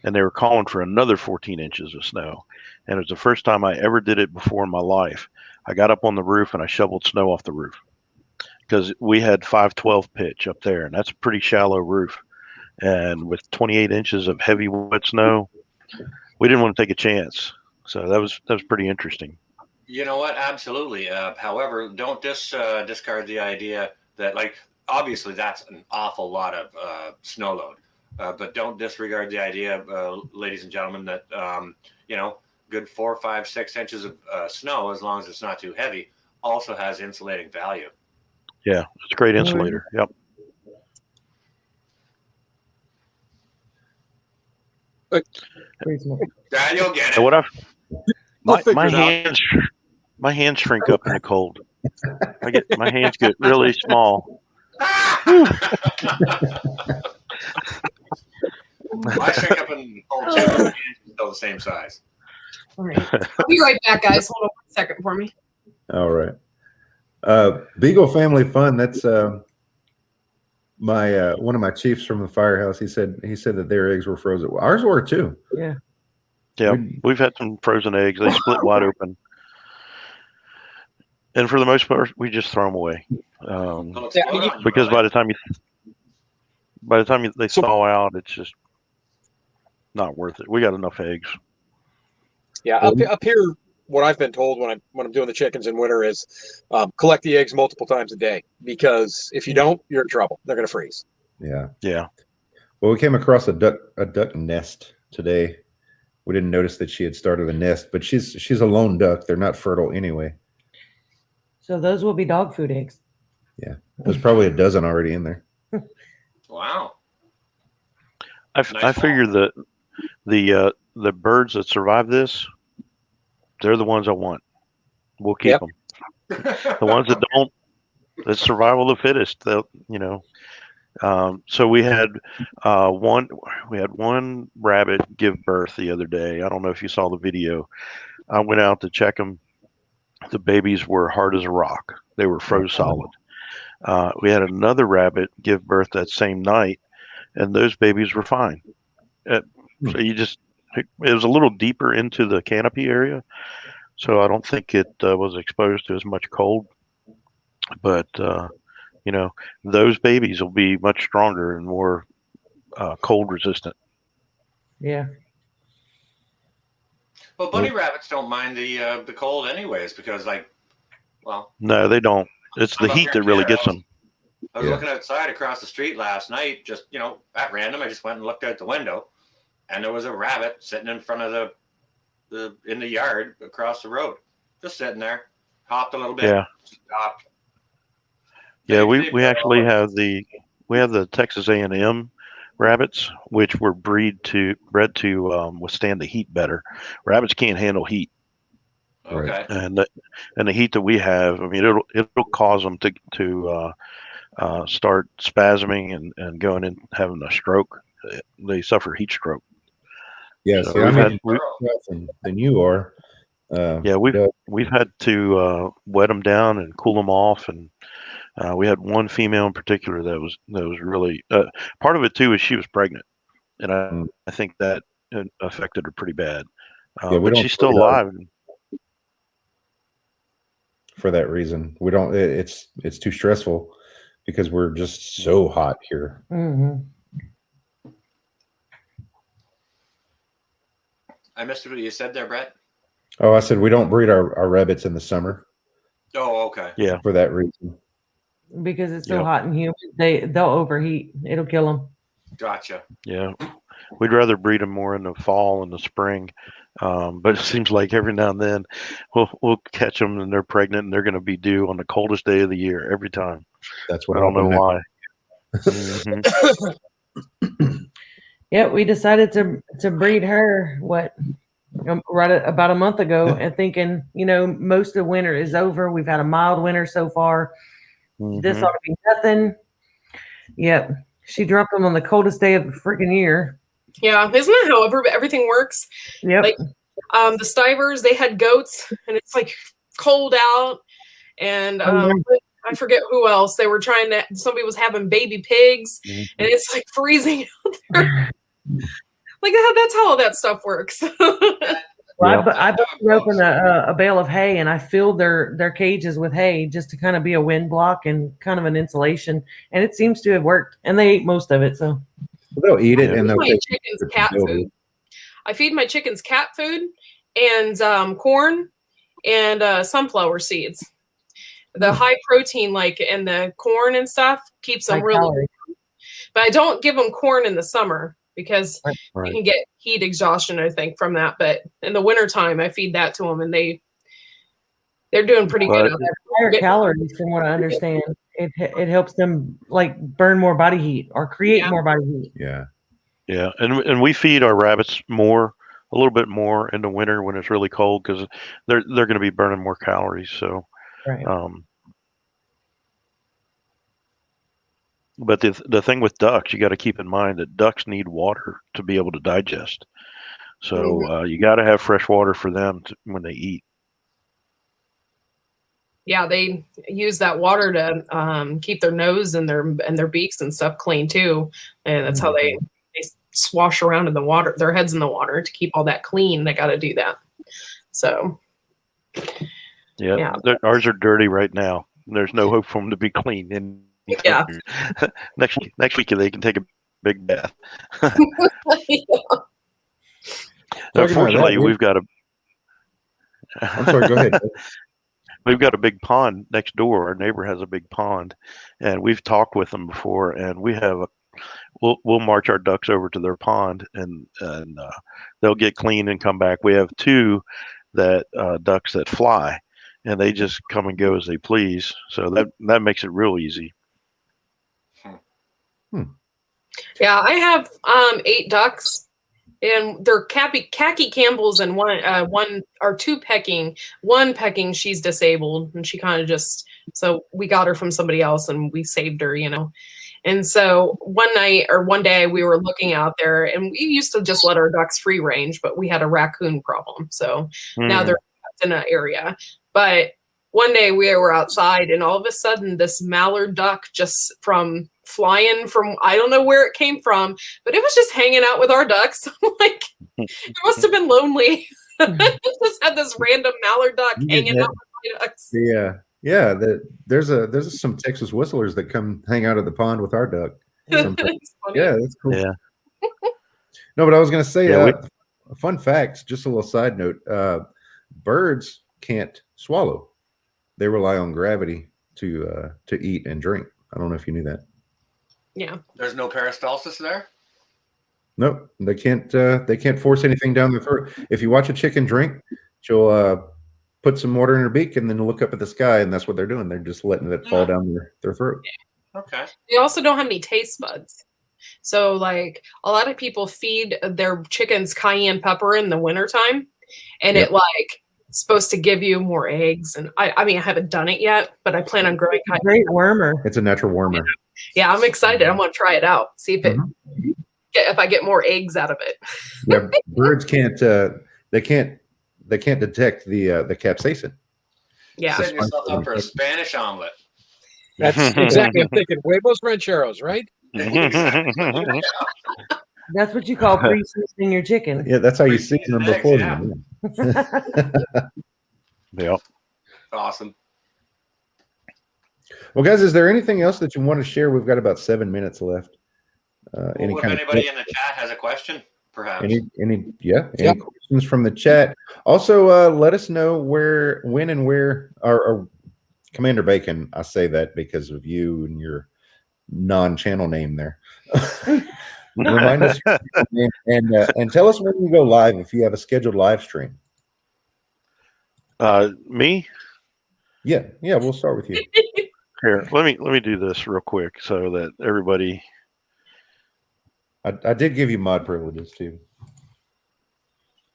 and they were calling for another 14 inches of snow. And it was the first time I ever did it before in my life. I got up on the roof and I shoveled snow off the roof because we had 512 pitch up there, and that's a pretty shallow roof. And with 28 inches of heavy, wet snow, we didn't want to take a chance. So that was pretty interesting. You know what? Absolutely. However, don't discard the idea that, obviously that's an awful lot of snow load. But don't disregard the idea, ladies and gentlemen, that, good 4, 5, 6 inches of snow, as long as it's not too heavy, also has insulating value. Yeah, it's a great insulator. Yep. Dad, you'll get And it. what We'll figure my it out. hands shrink up in the cold. My hands get really small. I shrink up in the cold too. My hands are still the same size. All right. I'll be right back, guys. Hold on 1 second for me. All right. Beagle Family Fun. That's my one of my chiefs from the firehouse. He said that their eggs were frozen. Ours were too. Yeah. Yeah, we've had some frozen eggs. They split wide open, and for the most part, we just throw them away. They'll explode on you, Because really. by the time they thaw out, it's just not worth it. We got enough eggs. Yeah, up here, what I've been told when I'm doing the chickens in winter is collect the eggs multiple times a day, because if you don't, you're in trouble. They're going to freeze. Yeah. Yeah. Well, we came across a duck nest today. We didn't notice that she had started a nest, but she's a lone duck. They're not fertile anyway. So those will be dog food eggs. Yeah, there's probably a dozen already in there. Wow. I Nice figure that the birds that survive this, they're the ones I want. We'll keep them. The ones that don't, it's survival of the fittest. They'll, so we had one rabbit give birth the other day. I don't know if you saw the video. I went out to check them. The babies were hard as a rock. They were froze solid. We had another rabbit give birth that same night, and those babies were fine. So it was a little deeper into the canopy area, so I don't think it was exposed to as much cold. But those babies will be much stronger and more cold resistant. Yeah. Well, bunny rabbits don't mind the cold anyways, because No, they don't. It's the I'm up heat here that in really Terra. gets them. I was looking outside across the street last night, just, at random. I just went and looked out the window, and there was a rabbit sitting in front of in the yard across the road, just sitting there, hopped a little bit, Yeah. stopped. Yeah, we actually have the Texas A&M rabbits, which were bred to withstand the heat better. Rabbits can't handle heat. Okay. And the heat that we have, I mean, it'll cause them to start spasming and going in having a stroke. They suffer heat stroke. Yes, So than you are. We've had to wet them down and cool them off, and we had one female in particular that was really part of it too is she was pregnant, and I think that affected her pretty bad. But she's still alive. For that reason, we don't. It's too stressful because we're just so hot here. Mm-hmm. I missed what you said there, Brett. Oh, I said we don't breed our rabbits in the summer. Oh, okay. Yeah, for that reason. Because it's so hot and humid, they'll overheat. It'll kill them. Gotcha. Yeah, we'd rather breed them more in the fall and the spring, but it seems like every now and then we'll catch them and they're pregnant and they're going to be due on the coldest day of the year every time. That's what I don't know why. Mm-hmm. Yeah, we decided to breed her about a month ago, and thinking most of winter is over. We've had a mild winter so far. Mm-hmm. This ought to be nothing. Yep. She dropped them on the coldest day of the freaking year. Yeah, isn't that how everything works? Yep. Like the Stivers, they had goats, and it's like cold out, and I forget who else. They were somebody was having baby pigs, and it's like freezing out there. Like that's how all that stuff works. Well, I broke open a bale of hay, and I filled their cages with hay just to kind of be a wind block and kind of an insulation, and it seems to have worked. And they ate most of it, so they'll eat it. And my chickens cat food. I feed my chickens cat food and corn and sunflower seeds. The high protein, and the corn and stuff, keeps them really warm. But I don't give them corn in the summer because you can get heat exhaustion, I think, from that. But in the wintertime, I feed that to them, and they're doing pretty good on that. higher calories, from what I understand. It helps them like burn more body heat or create more body heat. Yeah. Yeah, and we feed our rabbits a little bit more in the winter when it's really cold because they're going to be burning more calories. So, Right. But the thing with ducks, you got to keep in mind that ducks need water to be able to digest. So you got to have fresh water for them when they eat. Yeah, they use that water to keep their nose and their beaks and stuff clean too, and that's how they swash around in the water, their heads in the water to keep all that clean. They got to do that. So yeah, ours are dirty right now. There's no hope for them to be clean. And next week they can take a big bath. Unfortunately, we've got I'm sorry. Go ahead. We've got a big pond next door. Our neighbor has a big pond, and we've talked with them before. And we have we'll march our ducks over to their pond, and they'll get clean and come back. We have 2 ducks that fly, and they just come and go as they please. So that makes it real easy. Yeah, I have 8 ducks, and they're khaki Campbells, and one or 2 pecking. One pecking, she's disabled, and she kind of so we got her from somebody else, and we saved her, And so one day we were looking out there, and we used to just let our ducks free range, but we had a raccoon problem, so now they're in an area. But one day we were outside, and all of a sudden this mallard duck just flying from, I don't know where it came from, but it was just hanging out with our ducks. I'm like, it must have been lonely. Just had this random mallard duck hanging out with my ducks. Yeah. There's some Texas whistlers that come hang out at the pond with our duck. Yeah, that's cool. Yeah. No, but I was going to say, fun facts, just a little side note. Birds can't swallow. They rely on gravity to eat and drink. I don't know if you knew that. Yeah. There's no peristalsis there? Nope. They can't force anything down their throat. If you watch a chicken drink, she'll put some water in her beak and then look up at the sky, and that's what they're doing. They're just letting it fall down their throat. Okay. They also don't have any taste buds. So like a lot of people feed their chickens cayenne pepper in the wintertime, and it supposed to give you more eggs. And I mean, I haven't done it yet, but I plan on growing cayenne. Great wormer. It's a natural wormer. Yeah, I'm excited. I'm gonna try it out. See if if I get more eggs out of it. Yeah, birds can't. They can't detect the capsaicin. Yeah, Setting yourself up for a Spanish omelet. That's exactly. I'm thinking huevos rancheros, right? That's what you call pre-seasoning your chicken. Yeah, that's how you season them before them. Yeah. Awesome. Well, guys, is there anything else that you want to share? We've got about 7 minutes left. If anybody in the chat has a question, perhaps. Any questions from the chat? Also, let us know when and where our Commander Bacon. I say that because of you and your non-channel name there. Remind us and tell us when you go live if you have a scheduled live stream. Me? Yeah, we'll start with you. Here, let me do this real quick so that everybody. I did give you mod privileges too.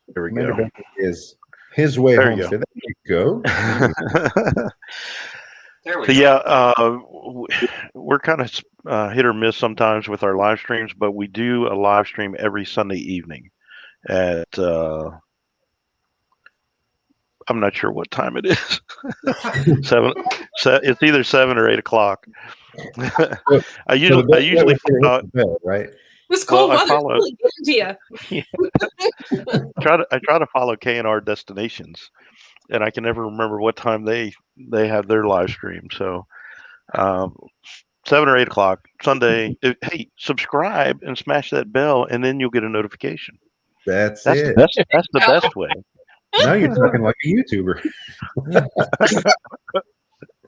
There we Commander go. Bacon is his way There home. you There you go. There we So go. yeah, we're kind of hit or miss sometimes with our live streams, but we do a live stream every Sunday evening at I'm not sure what time it is. 7. It's either 7 or 8 o'clock. I usually right. This cold Well, weather really getting to you. I try to follow K&R destinations, and I can never remember what time they have their live stream. So 7 or 8 o'clock Sunday. Hey, subscribe and smash that bell, and then you'll get a notification. That's the best way. Now you're talking like a YouTuber.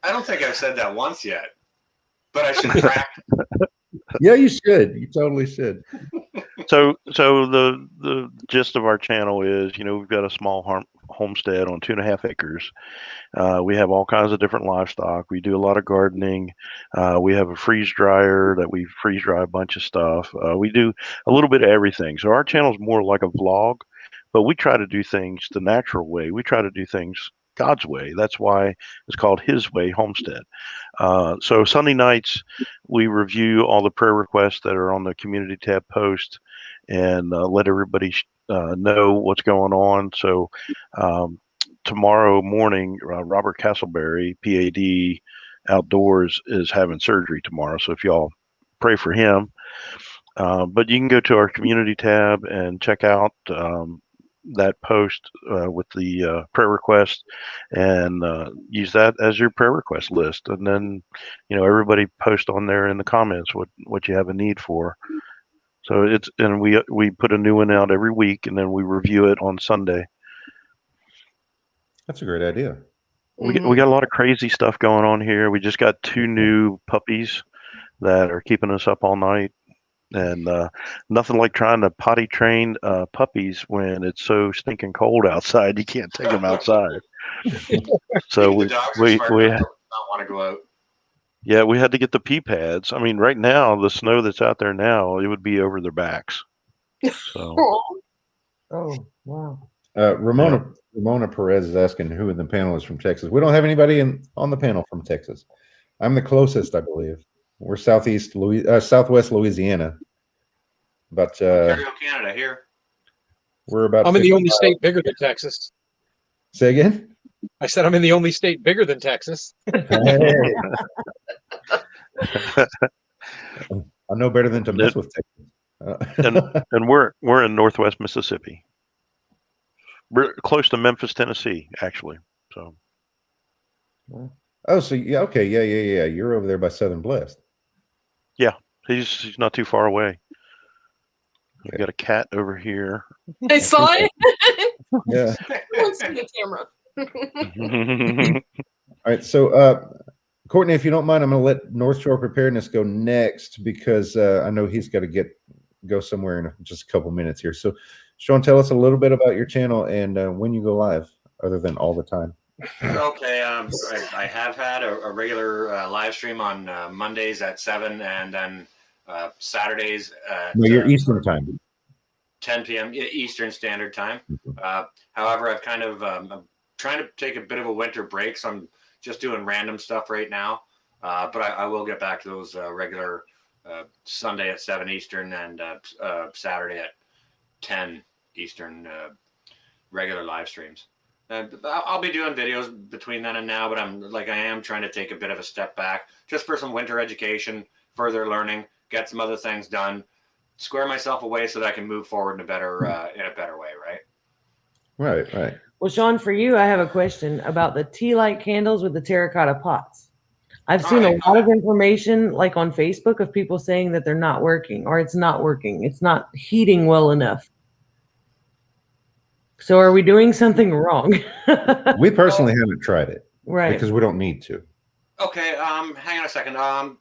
I don't think I've said that once yet, but I should practice. Yeah, you should. You totally should. So the gist of our channel is, we've got a small homestead on 2.5 acres. We have all kinds of different livestock. We do a lot of gardening. We have a freeze dryer that we freeze dry a bunch of stuff. We do a little bit of everything. So our channel is more like a vlog, but we try to do things the natural way. We try to do things God's way. That's why it's called His Way Homestead. So Sunday nights, we review all the prayer requests that are on the community tab post and let everybody know what's going on. So tomorrow morning, Robert Castleberry, PAD Outdoors, is having surgery tomorrow. So if y'all pray for him. But you can go to our community tab and check out that post with the prayer request and use that as your prayer request list. And then, everybody post on there in the comments what you have a need for. So we put a new one out every week, and then we review it on Sunday. That's a great idea. We got a lot of crazy stuff going on here. We just got 2 new puppies that are keeping us up all night. And nothing like trying to potty train puppies when it's so stinking cold outside. You can't take them outside. So we not want to go out. Yeah, we had to get the pee pads. I mean, right now the snow that's out there now, it would be over their backs. So. Oh wow. Ramona Perez is asking who in the panel is from Texas. We don't have anybody on the panel from Texas. I'm the closest, I believe. We're southwest Louisiana, but Ontario, Canada here. We're about. I'm in the only state bigger than Texas. Say again? I said I'm in the only state bigger than Texas. Hey. I know better than to mess with Texas. and we're in Northwest Mississippi. We're close to Memphis, Tennessee, actually. So. Oh, so yeah, okay, yeah. You're over there by Southern Blessed. Yeah, he's not too far away. We got a cat over here. I saw it. Yeah. Let's see the camera. All right, so Courtney, if you don't mind, I'm going to let North Shore Preparedness go next because I know he's got to go somewhere in just a couple minutes here. So, Sean, tell us a little bit about your channel and when you go live, other than all the time. Okay, I have had a regular live stream on Mondays at 7 and then Saturdays at your Eastern time. 10 p.m. Eastern Standard Time. However, I've kind of I'm trying to take a bit of a winter break, so I'm just doing random stuff right now. But I will get back to those regular Sunday at 7 Eastern and Saturday at 10 Eastern regular live streams. I'll be doing videos between then and now, but I am trying to take a bit of a step back just for some winter education, further learning, get some other things done, square myself away so that I can move forward in a better way, right? Right. Well, Sean, for you, I have a question about the tea light candles with the terracotta pots. I've seen a lot of information like on Facebook of people saying that they're not working or it's not working. It's not heating well enough. So are we doing something wrong? We personally haven't tried it. Right. Because we don't need to. Okay, hang on a second. I'd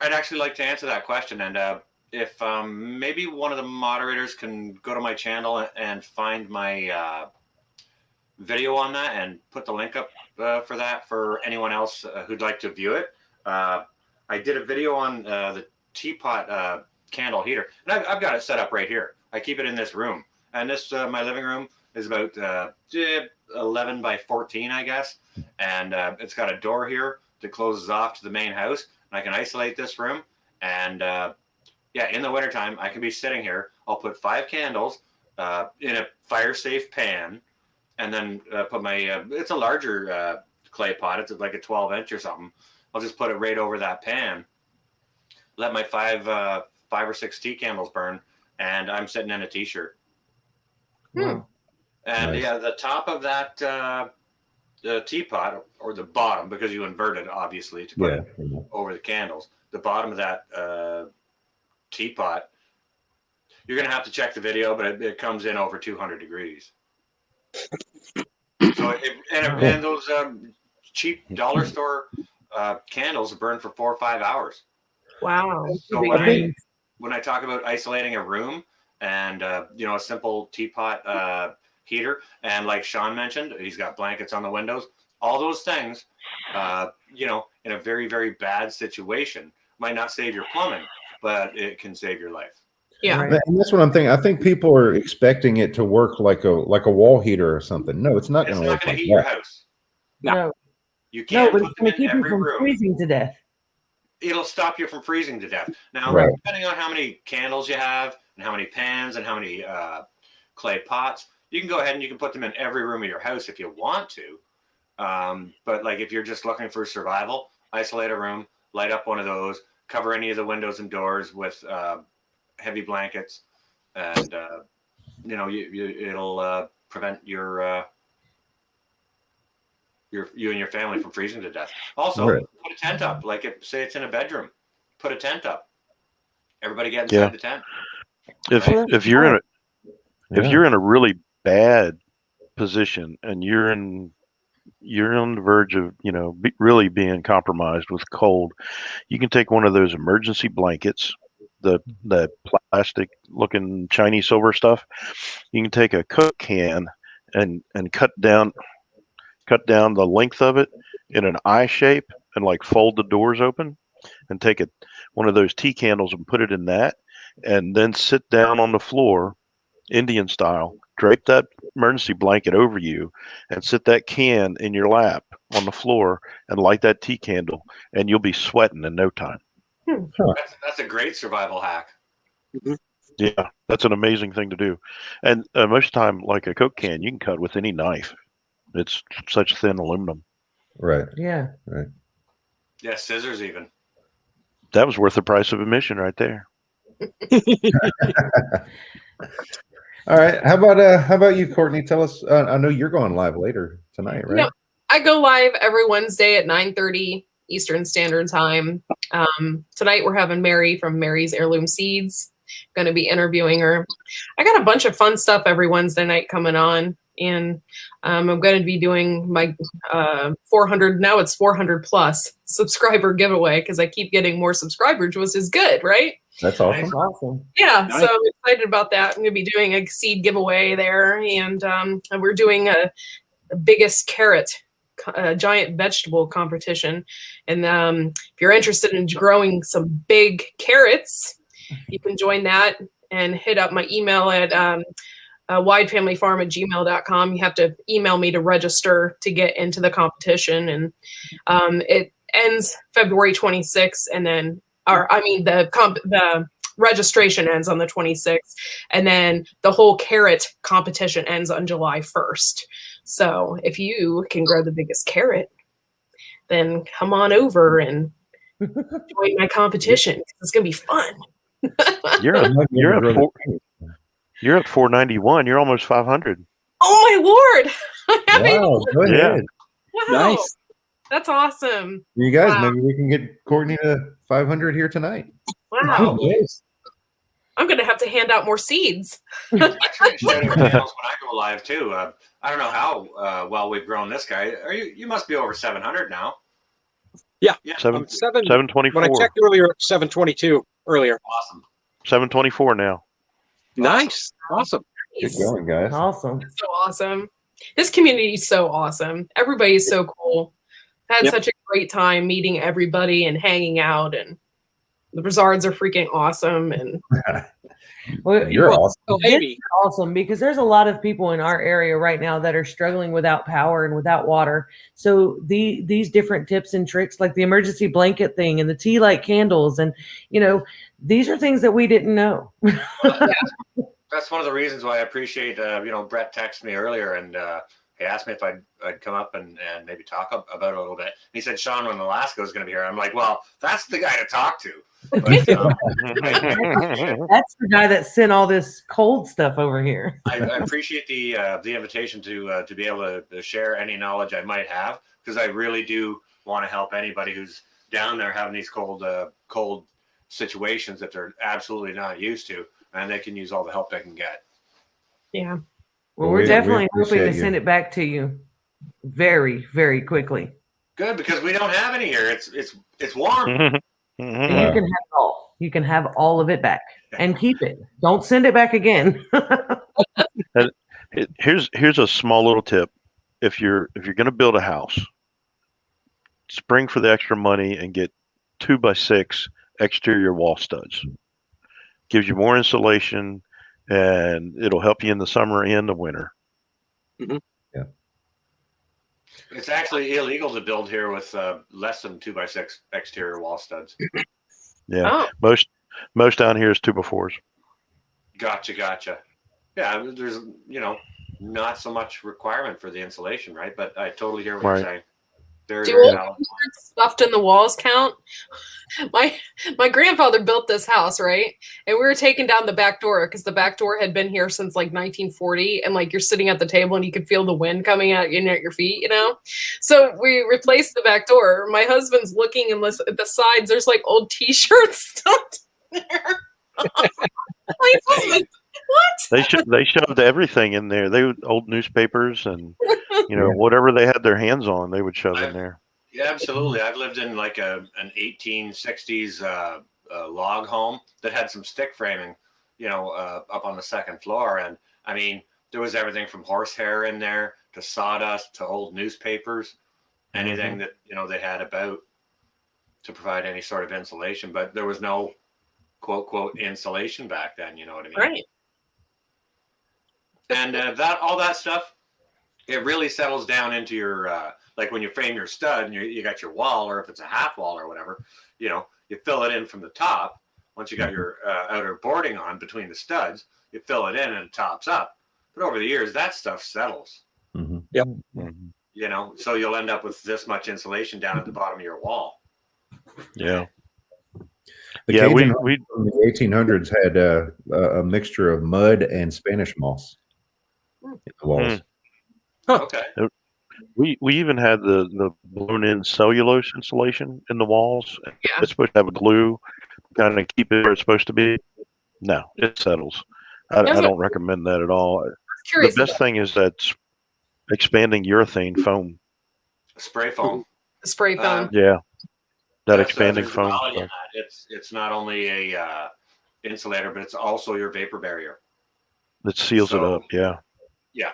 actually like to answer that question. And if maybe one of the moderators can go to my channel and find my video on that and put the link up for that for anyone else who'd like to view it. I did a video on the teapot candle heater. And I've got it set up right here. I keep it in this room. And this, my living room is about 11 by 14, I guess. And it's got a door here that closes off to the main house. And I can isolate this room. And in the wintertime, I can be sitting here. I'll put 5 candles in a fire-safe pan. And then put my, it's a larger clay pot. It's like a 12-inch or something. I'll just put it right over that pan. Let my 5 or 6 tea candles burn. And I'm sitting in a t-shirt. Wow. And Nice. the top of that the teapot, or the bottom, because you invert it obviously to put it over the candles. The bottom of that teapot, you're gonna have to check the video, but it comes in over 200 degrees. So and those cheap dollar store candles burn for 4 or 5 hours. Wow. So when I talk about isolating a room and a simple teapot heater. And like Sean mentioned, he's got blankets on the windows. All those things, you know, in a very, very bad situation, might not save your plumbing, but it can save your life. Yeah. Right. And that's what I'm thinking. I think people are expecting it to work like a wall heater or something. No, it's not It's going to not work going like to heat your that. house. No, You no, can't but put it's them going to in keep you every from room. freezing to death. It'll stop you from freezing to death. Now, Right. depending on how many candles you have and how many pans and how many clay pots, you can go ahead and you can put them in every room of your house if you want to. But like if you're just looking for survival, isolate a room, light up one of those, cover any of the windows and doors with heavy blankets, and you know it'll prevent you and your family from freezing to death. Also, Right. put a tent up. Like say it's in a bedroom, put a tent up. Everybody get inside the tent. If you're in a if Yeah. you're in a really bad position and you're on the verge of really being compromised with cold, you can take one of those emergency blankets, the plastic looking shiny silver stuff. You can take a Coke can and cut down the length of it in an I shape and like fold the doors open, and take one of those tea candles and put it in that, and then sit down on the floor Indian style, drape that emergency blanket over you, and sit that can in your lap on the floor and light that tea candle, and you'll be sweating in no time. That's a great survival hack. Yeah, that's an amazing thing to do. And most of the time, like a Coke can, you can cut with any knife. It's such thin aluminum. Right. Yeah. Right. Yeah, scissors even. That was worth the price of admission right there. All right. How about you, Courtney? Tell us. I know you're going live later tonight, right? Yep. I go live every Wednesday at 9:30 Eastern Standard Time. Tonight we're having Mary from Mary's Heirloom Seeds. Going to be interviewing her. I got a bunch of fun stuff every Wednesday night coming on, and I'm going to be doing my 400. Now it's 400 plus subscriber giveaway because I keep getting more subscribers, which is good, right? That's awesome. Awesome. Yeah, Nice. so I'm excited about that. I'm going to be doing a seed giveaway there, and we're doing a biggest carrot, giant vegetable competition. And if you're interested in growing some big carrots, you can join that and hit up my email at widefamilyfarm@gmail.com. You have to email me to register to get into the competition, and it ends February 26th, and then the registration ends on the 26th, and then the whole carrot competition ends on July 1st. So if you can grow the biggest carrot, then come on over and join my competition. It's gonna be fun. You're at 491. You're almost 500. Oh my lord! I haven't even Wow. looked. Go ahead. Wow, Nice. that's awesome. You guys, Wow. maybe we can get Courtney to 500 here tonight. Wow, Nice. I'm gonna have to hand out more seeds. I try and shout out channels when I go live too. I don't know how well we've grown this guy. You must be over 700 now. Yeah. Yeah. I'm 724. When I checked earlier, 722 earlier. Awesome. 724 now. Nice. Awesome. Good Nice. going, guys. Awesome. That's so awesome. This community is so awesome. Everybody's so cool. Had Yep. such a great time meeting everybody and hanging out, and the Broussards are freaking awesome. And Well, You're Well, awesome. Oh, This Amy. is awesome because there's a lot of people in our area right now that are struggling without power and without water. So these different tips and tricks, like the emergency blanket thing and the tea light candles, and these are things that we didn't know. That's one of the reasons why I appreciate, Brett texted me earlier and he asked me if I'd come up and maybe talk about it a little bit. And he said, Sean, when Alaska is going to be here. I'm like, well, that's the guy to talk to. But, That's the guy that sent all this cold stuff over here. I appreciate the invitation to be able to share any knowledge I might have, because I really do want to help anybody who's down there having these cold situations that they're absolutely not used to, and they can use all the help they can get. yeah, Well, We we're definitely hoping appreciate to you. send it back to you very, very quickly. Good, because we don't have any here. It's warm. And you can have it all. You can have all of it back and keep it. Don't send it back again. Here's a small little tip. If you're going to build a house, spring for the extra money and get 2x6 exterior wall studs. Gives you more insulation, and it'll help you in the summer and the winter. Mm-hmm. Yeah. It's actually illegal to build here with less than 2x6 exterior wall studs. Yeah. Oh. Most down here is 2x4s. Gotcha. Yeah, there's not so much requirement for the insulation, right? But I totally hear what you're saying. Very, Do very old valid. stuffed in the walls count? My grandfather built this house, right? And we were taking down the back door because the back door had been here since like 1940, and like you're sitting at the table and you could feel the wind coming at your feet, you know. So we replaced the back door. My husband's looking and at the sides. There's like old T-shirts stuffed there. Like, what? They shoved everything in there. Old newspapers and whatever they had their hands on, they would shove in there. Yeah, absolutely. I've lived in like an 1860s log home that had some stick framing, up on the second floor, and I mean there was everything from horsehair in there to sawdust to old newspapers, anything that they had about to provide any sort of insulation, but there was no quote insulation back then. You know what I mean? Right. And all that stuff, it really settles down into your like when you frame your stud and you got your wall, or if it's a half wall or whatever, you fill it in from the top. Once you got your outer boarding on between the studs, you fill it in and it tops up. But over the years, that stuff settles. Mm-hmm. Yep. Mm-hmm. So you'll end up with this much insulation down at the bottom of your wall. Yeah. The Yeah, Cajun we from the 1800s had a mixture of mud and Spanish moss in the walls. Okay. We even had the blown-in cellulose insulation in the walls. Yeah. It's supposed to have a glue, kind of keep it where it's supposed to be. No, it settles. I don't recommend that at all. The best thing is that expanding urethane foam. Spray foam. Spray foam. Yeah, that That's expanding there's foam. quality in that. It's not only a insulator, but it's also your vapor barrier. That seals it up. Yeah. Yeah.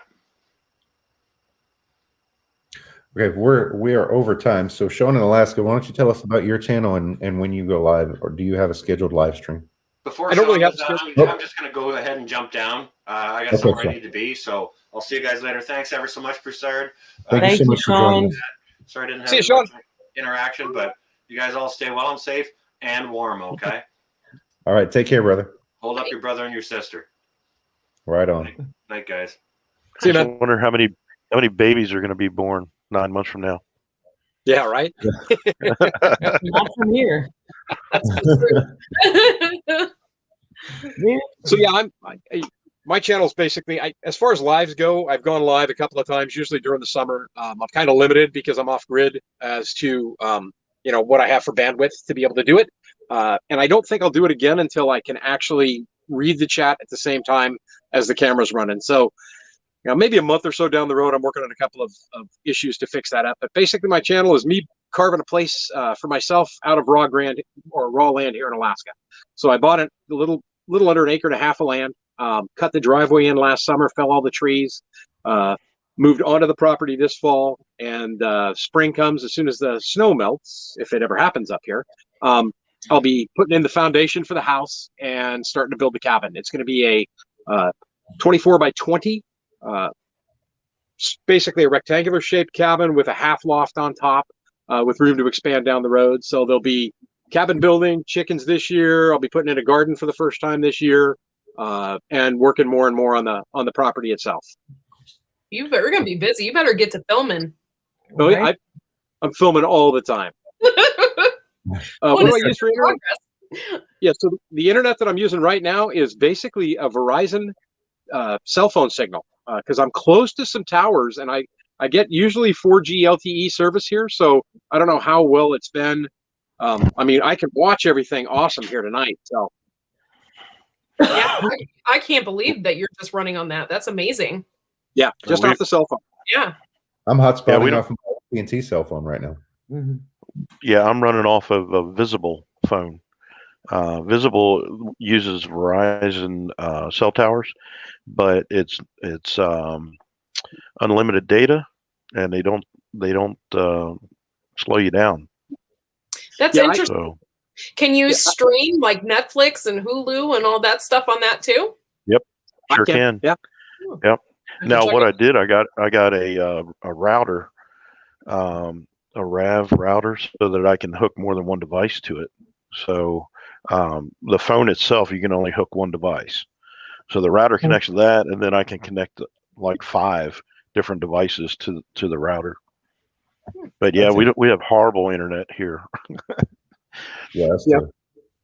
Okay, we are over time. So Sean in Alaska, why don't you tell us about your channel and when you go live, or do you have a scheduled live stream? Before I don't really Sean have goes to- down, I'm just going to go ahead and jump down. I got somewhere I need to be, so I'll see you guys later. Thanks ever so much, Broussard. Thank you so much for joining us. Sorry I didn't See have you, much interaction, but you guys all stay well and safe and warm, okay? All right, take care, brother. Hold up your brother and your sister. Right on. Night, guys. See you, I man. wonder how many babies are going to be born 9 months from now. Yeah, right. Not from here. So yeah, my channel's basically, as far as lives go, I've gone live a couple of times, usually during the summer. I'm kind of limited because I'm off grid as to what I have for bandwidth to be able to do it. And I don't think I'll do it again until I can actually read the chat at the same time as the camera's running. So maybe a month or so down the road, I'm working on a couple of issues to fix that up. But basically, my channel is me carving a place for myself out of raw land here in Alaska. So I bought a little under 1.5 acres of land, cut the driveway in last summer, fell all the trees, moved onto the property this fall, and spring comes as soon as the snow melts, if it ever happens up here. I'll be putting in the foundation for the house and starting to build the cabin. It's going to be a 24 by 20. Basically a rectangular shaped cabin with a half loft on top, with room to expand down the road. So there'll be cabin building, chickens this year. I'll be putting in a garden for the first time this year, and working more and more on the property itself. We're going to be busy. You better get to filming. Oh, yeah, I'm filming all the time. What do I use for internet? Yeah, so the internet that I'm using right now is basically a Verizon cell phone signal, because I'm close to some towers, and I get usually 4G LTE service here, so I don't know how well it's been. I mean, I can watch everything awesome here tonight. So Yeah, I can't believe that you're just running on that. That's amazing. yeah, just off the cell phone. Yeah. I'm hotspotting Yeah, off my AT&T cell phone right now. Yeah, I'm running off of a visible phone. Visible uses Verizon cell towers, but it's unlimited data, and they don't slow you down. That's Yeah, interesting. So Can you stream like Netflix and Hulu and all that stuff on that too? yep, sure I can. Yeah. Yep. Now check what it. I did, I got a router, a RAV router, so that I can hook more than one device to it. So the phone itself, you can only hook one device. So the router connects to that, and then I can connect like 5 different devices to the router. But yeah, we have horrible internet here. Yeah, that's Yeah. true.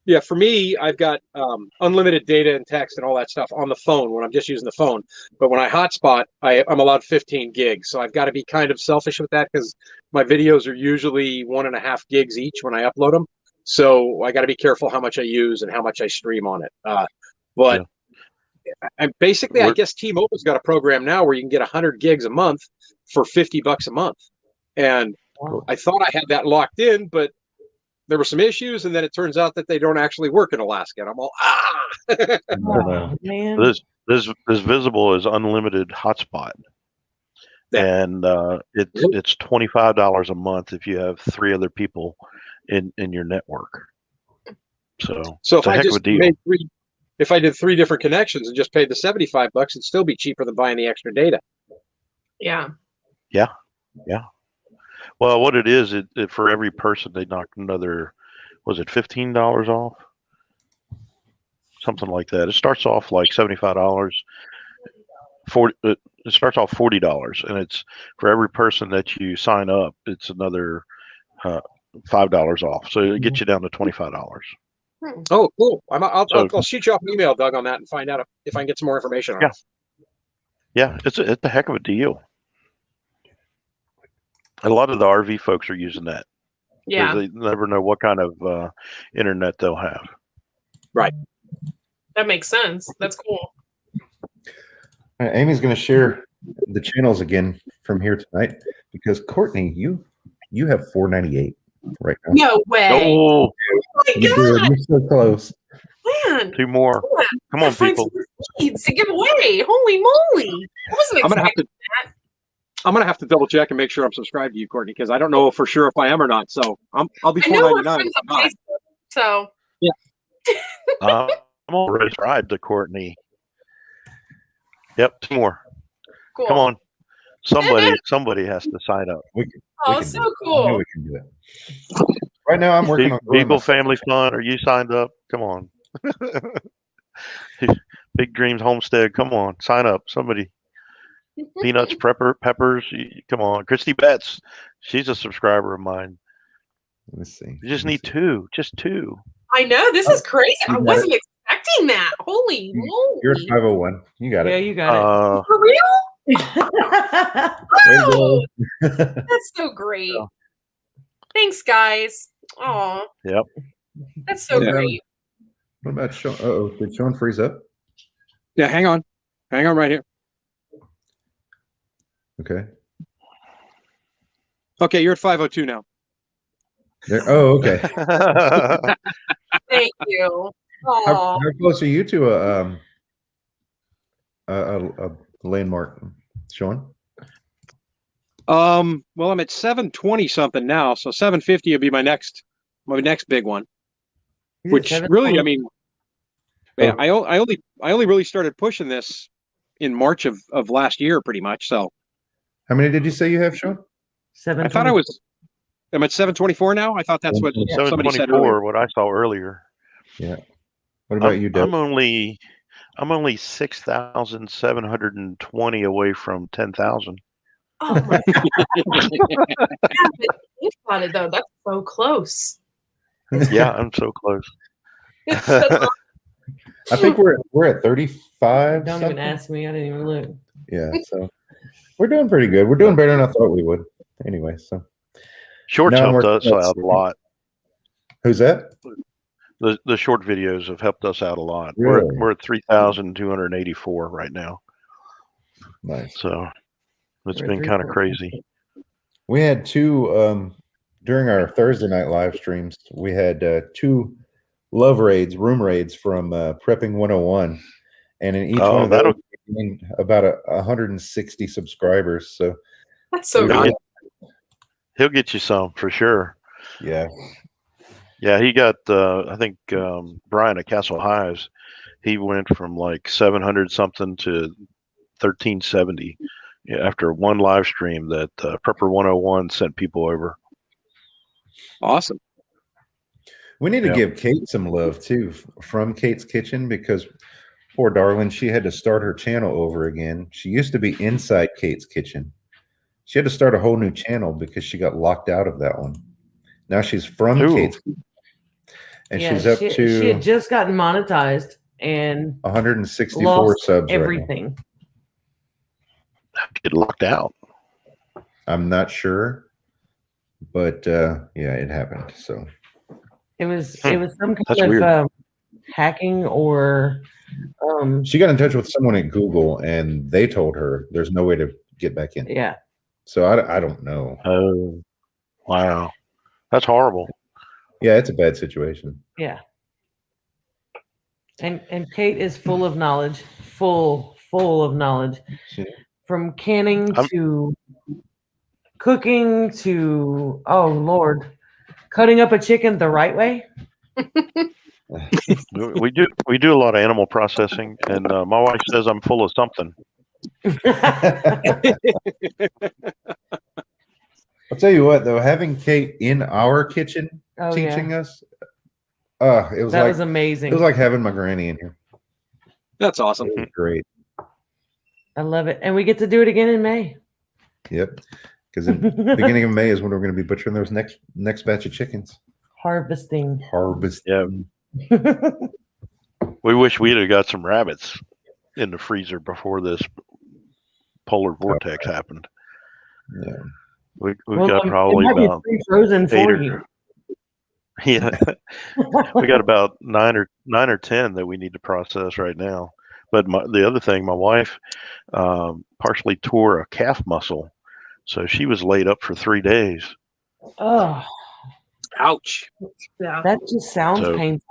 Yeah, for me, I've got unlimited data and text and all that stuff on the phone when I'm just using the phone. But when I hotspot, I'm allowed 15 gigs. So I've got to be kind of selfish with that because my videos are usually 1.5 gigs each when I upload them. So I got to be careful how much I use and how much I stream on it. But I guess T-Mobile's got a program now where you can get 100 gigs a month for $50 a month. And I thought I had that locked in, but there were some issues, and then it turns out that they don't actually work in Alaska. And I'm all, Oh, man. This Visible is unlimited hotspot, and it's $25 a month if you have 3 other people in your network. So if I just if I did 3 different connections and just paid the $75, it'd still be cheaper than buying the extra data. Yeah. Yeah. Well, what it is, for every person they knock another, was it $15 off? Something like that. It starts off like $75. It starts off $40, and it's for every person that you sign up, it's another $5 off. So it gets you down to $25. Oh, cool! I'll shoot you off an email, Doug, on that and find out if I can get some more information on it. Yeah, it's a heck of a deal. A lot of the RV folks are using that. Yeah. They never know what kind of internet they'll have. Right. That makes sense. That's cool. All right, Amy's going to share the channels again from here tonight because Courtney, you have 498 right now. No way. Oh, my God. You're so close. Man. 2 more. Come on, people. Seeds to give away. Holy moly. I wasn't expecting that. I'm gonna have to double check and make sure I'm subscribed to you, Courtney, because I don't know for sure if I am or not. So I'll be I know we're $4.99. friends on Facebook, so yeah. I'm already subscribed to Courtney. Yep, 2 more. cool. Come on. Somebody has to sign up. So I cool. know we can do it. Right now, I'm working on Beagle Family Fun. Are you signed up? Come on. Big Dreams Homestead. Come on, sign up. Somebody. Peanuts, Peppers. Come on, Christy Betts. She's a subscriber of mine. Let's see. You just need 2. Just 2. I know. This is crazy. I got wasn't expecting that. Holy moly. You're at 501. You got Yeah, it. you got For real? it. Wow. That's so great. Yeah. Thanks, guys. Oh. Yep. That's so great. What about Sean? Uh-oh, did Sean freeze up? Yeah, hang on right here. Okay. Okay, you're at 502 now. Oh, okay. Thank you. How close are you to a landmark, Sean? Well, I'm at 720 something now, so 750 will be my next big one. Which really, I mean, yeah, I only really started pushing this in March of last year, pretty much. So, how many did you say you have, Sean? I thought I'm at 724 now. I thought that's what somebody said earlier. What I saw earlier. Yeah. What about you, Doug? I'm only 6,720 away from 10,000. Oh my God. Think about it though. That's so close. Yeah, I'm so close. I think we're at 35. Don't even ask me. I didn't even look. Yeah, so we're doing pretty good. We're doing better than I thought we would. Anyway, so Shorts helped us out a lot. Who's that? The short videos have helped us out a lot. Really? We're at 3,284 right now. Nice. So it's been kind of crazy. We had 2 during our Thursday night live streams. We had 2 love raids, room raids from Prepping 101, and in each one of those, about 160 subscribers. So That's so cool. He'll get you some for sure. Yeah. Yeah, he got, I think Brian at Castle Highs, he went from like 700 something to 1370 after one live stream that Prepper 101 sent people over. Awesome. We need to give Kate some love too from Kate's Kitchen, because poor darling, she had to start her channel over again. She used to be inside Kate's Kitchen. She had to start a whole new channel because she got locked out of that one. Now she's from Kate's Kitchen, and she's up to. She had just gotten monetized and 164 subs. Everything. Get locked out. I'm not sure, but yeah, it happened. So it was some kind of hacking or. She got in touch with someone at Google, and they told her there's no way to get back in. Yeah. So I don't know. Oh, wow, that's horrible. Yeah, it's a bad situation. Yeah. And Kate is full of knowledge, full of knowledge, from canning to cooking to, oh Lord, cutting up a chicken the right way. We do a lot of animal processing, and my wife says I'm full of something. I'll tell you what, though, having Kate in our kitchen teaching us, it was amazing. It was like having my granny in here. That's awesome. Great. I love it, and we get to do it again in May. Yep, because in the beginning of May is when we're going to be butchering those next batch of chickens. Harvesting. Yeah. We wish we'd have got some rabbits in the freezer before this polar vortex happened. Yeah. We've got probably about frozen for you. Yeah. We got about nine or 10 that we need to process right now. But the other thing, my wife partially tore a calf muscle, so she was laid up for 3 days. Oh, ouch! Yeah, that just sounds painful.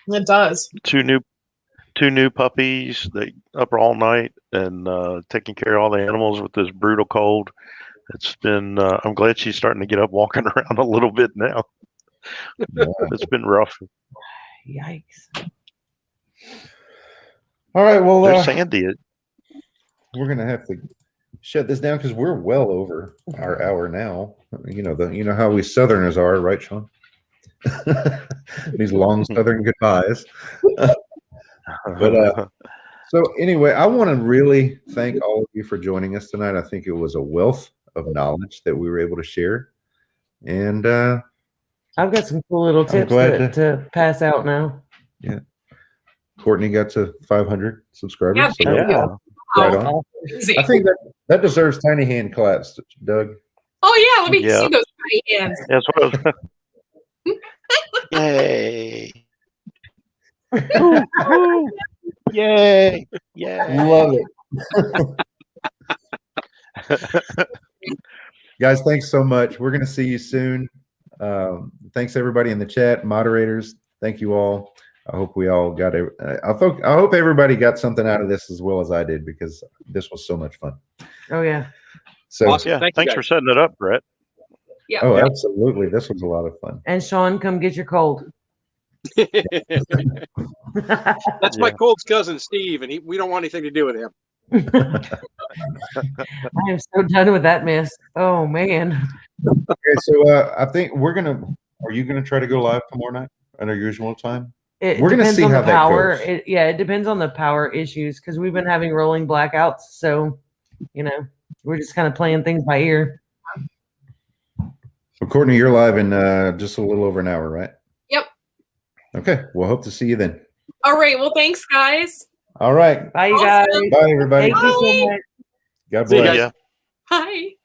It does. Two new puppies. They up all night and taking care of all the animals with this brutal cold. It's been. I'm glad she's starting to get up, walking around a little bit now. Yeah. It's been rough. Yikes! All right, well, there's Sandy. We're gonna have to shut this down because we're well over our hour now. You know how we Southerners are, right, Sean? These long Southern goodbyes. But so anyway, I want to really thank all of you for joining us tonight. I think it was a wealth of knowledge that we were able to share, and I've got some cool little tips to pass out now. Yeah, Courtney got to 500 subscribers. Yeah, so right on. I think that deserves tiny hand claps, Doug. Oh yeah, let me see those tiny hands. That's what I was. Yay! Yay! Yay! Love it. Guys, thanks so much. We're going to see you soon. Thanks everybody in the chat, moderators. Thank you all. I hope we all got I hope everybody got something out of this as well as I did, because this was so much fun. Oh yeah. So awesome. Yeah, thanks for setting it up, Brett. Yeah. Oh, absolutely. This was a lot of fun. And Sean, come get your cold. That's my cold's cousin Steve, and we don't want anything to do with him. I am so done with that mess. Oh man. Okay, so I think are you gonna try to go live tomorrow night at our usual time? We're gonna see how that goes. It depends on the power issues, because we've been having rolling blackouts. So, we're just kind of playing things by ear. So Courtney, you're live in just a little over an hour, right? Yep. Okay. We'll hope to see you then. All right. Well, thanks, guys. All right. Bye, you guys. Bye, everybody. Thank you so much. God bless. Yeah. Bye.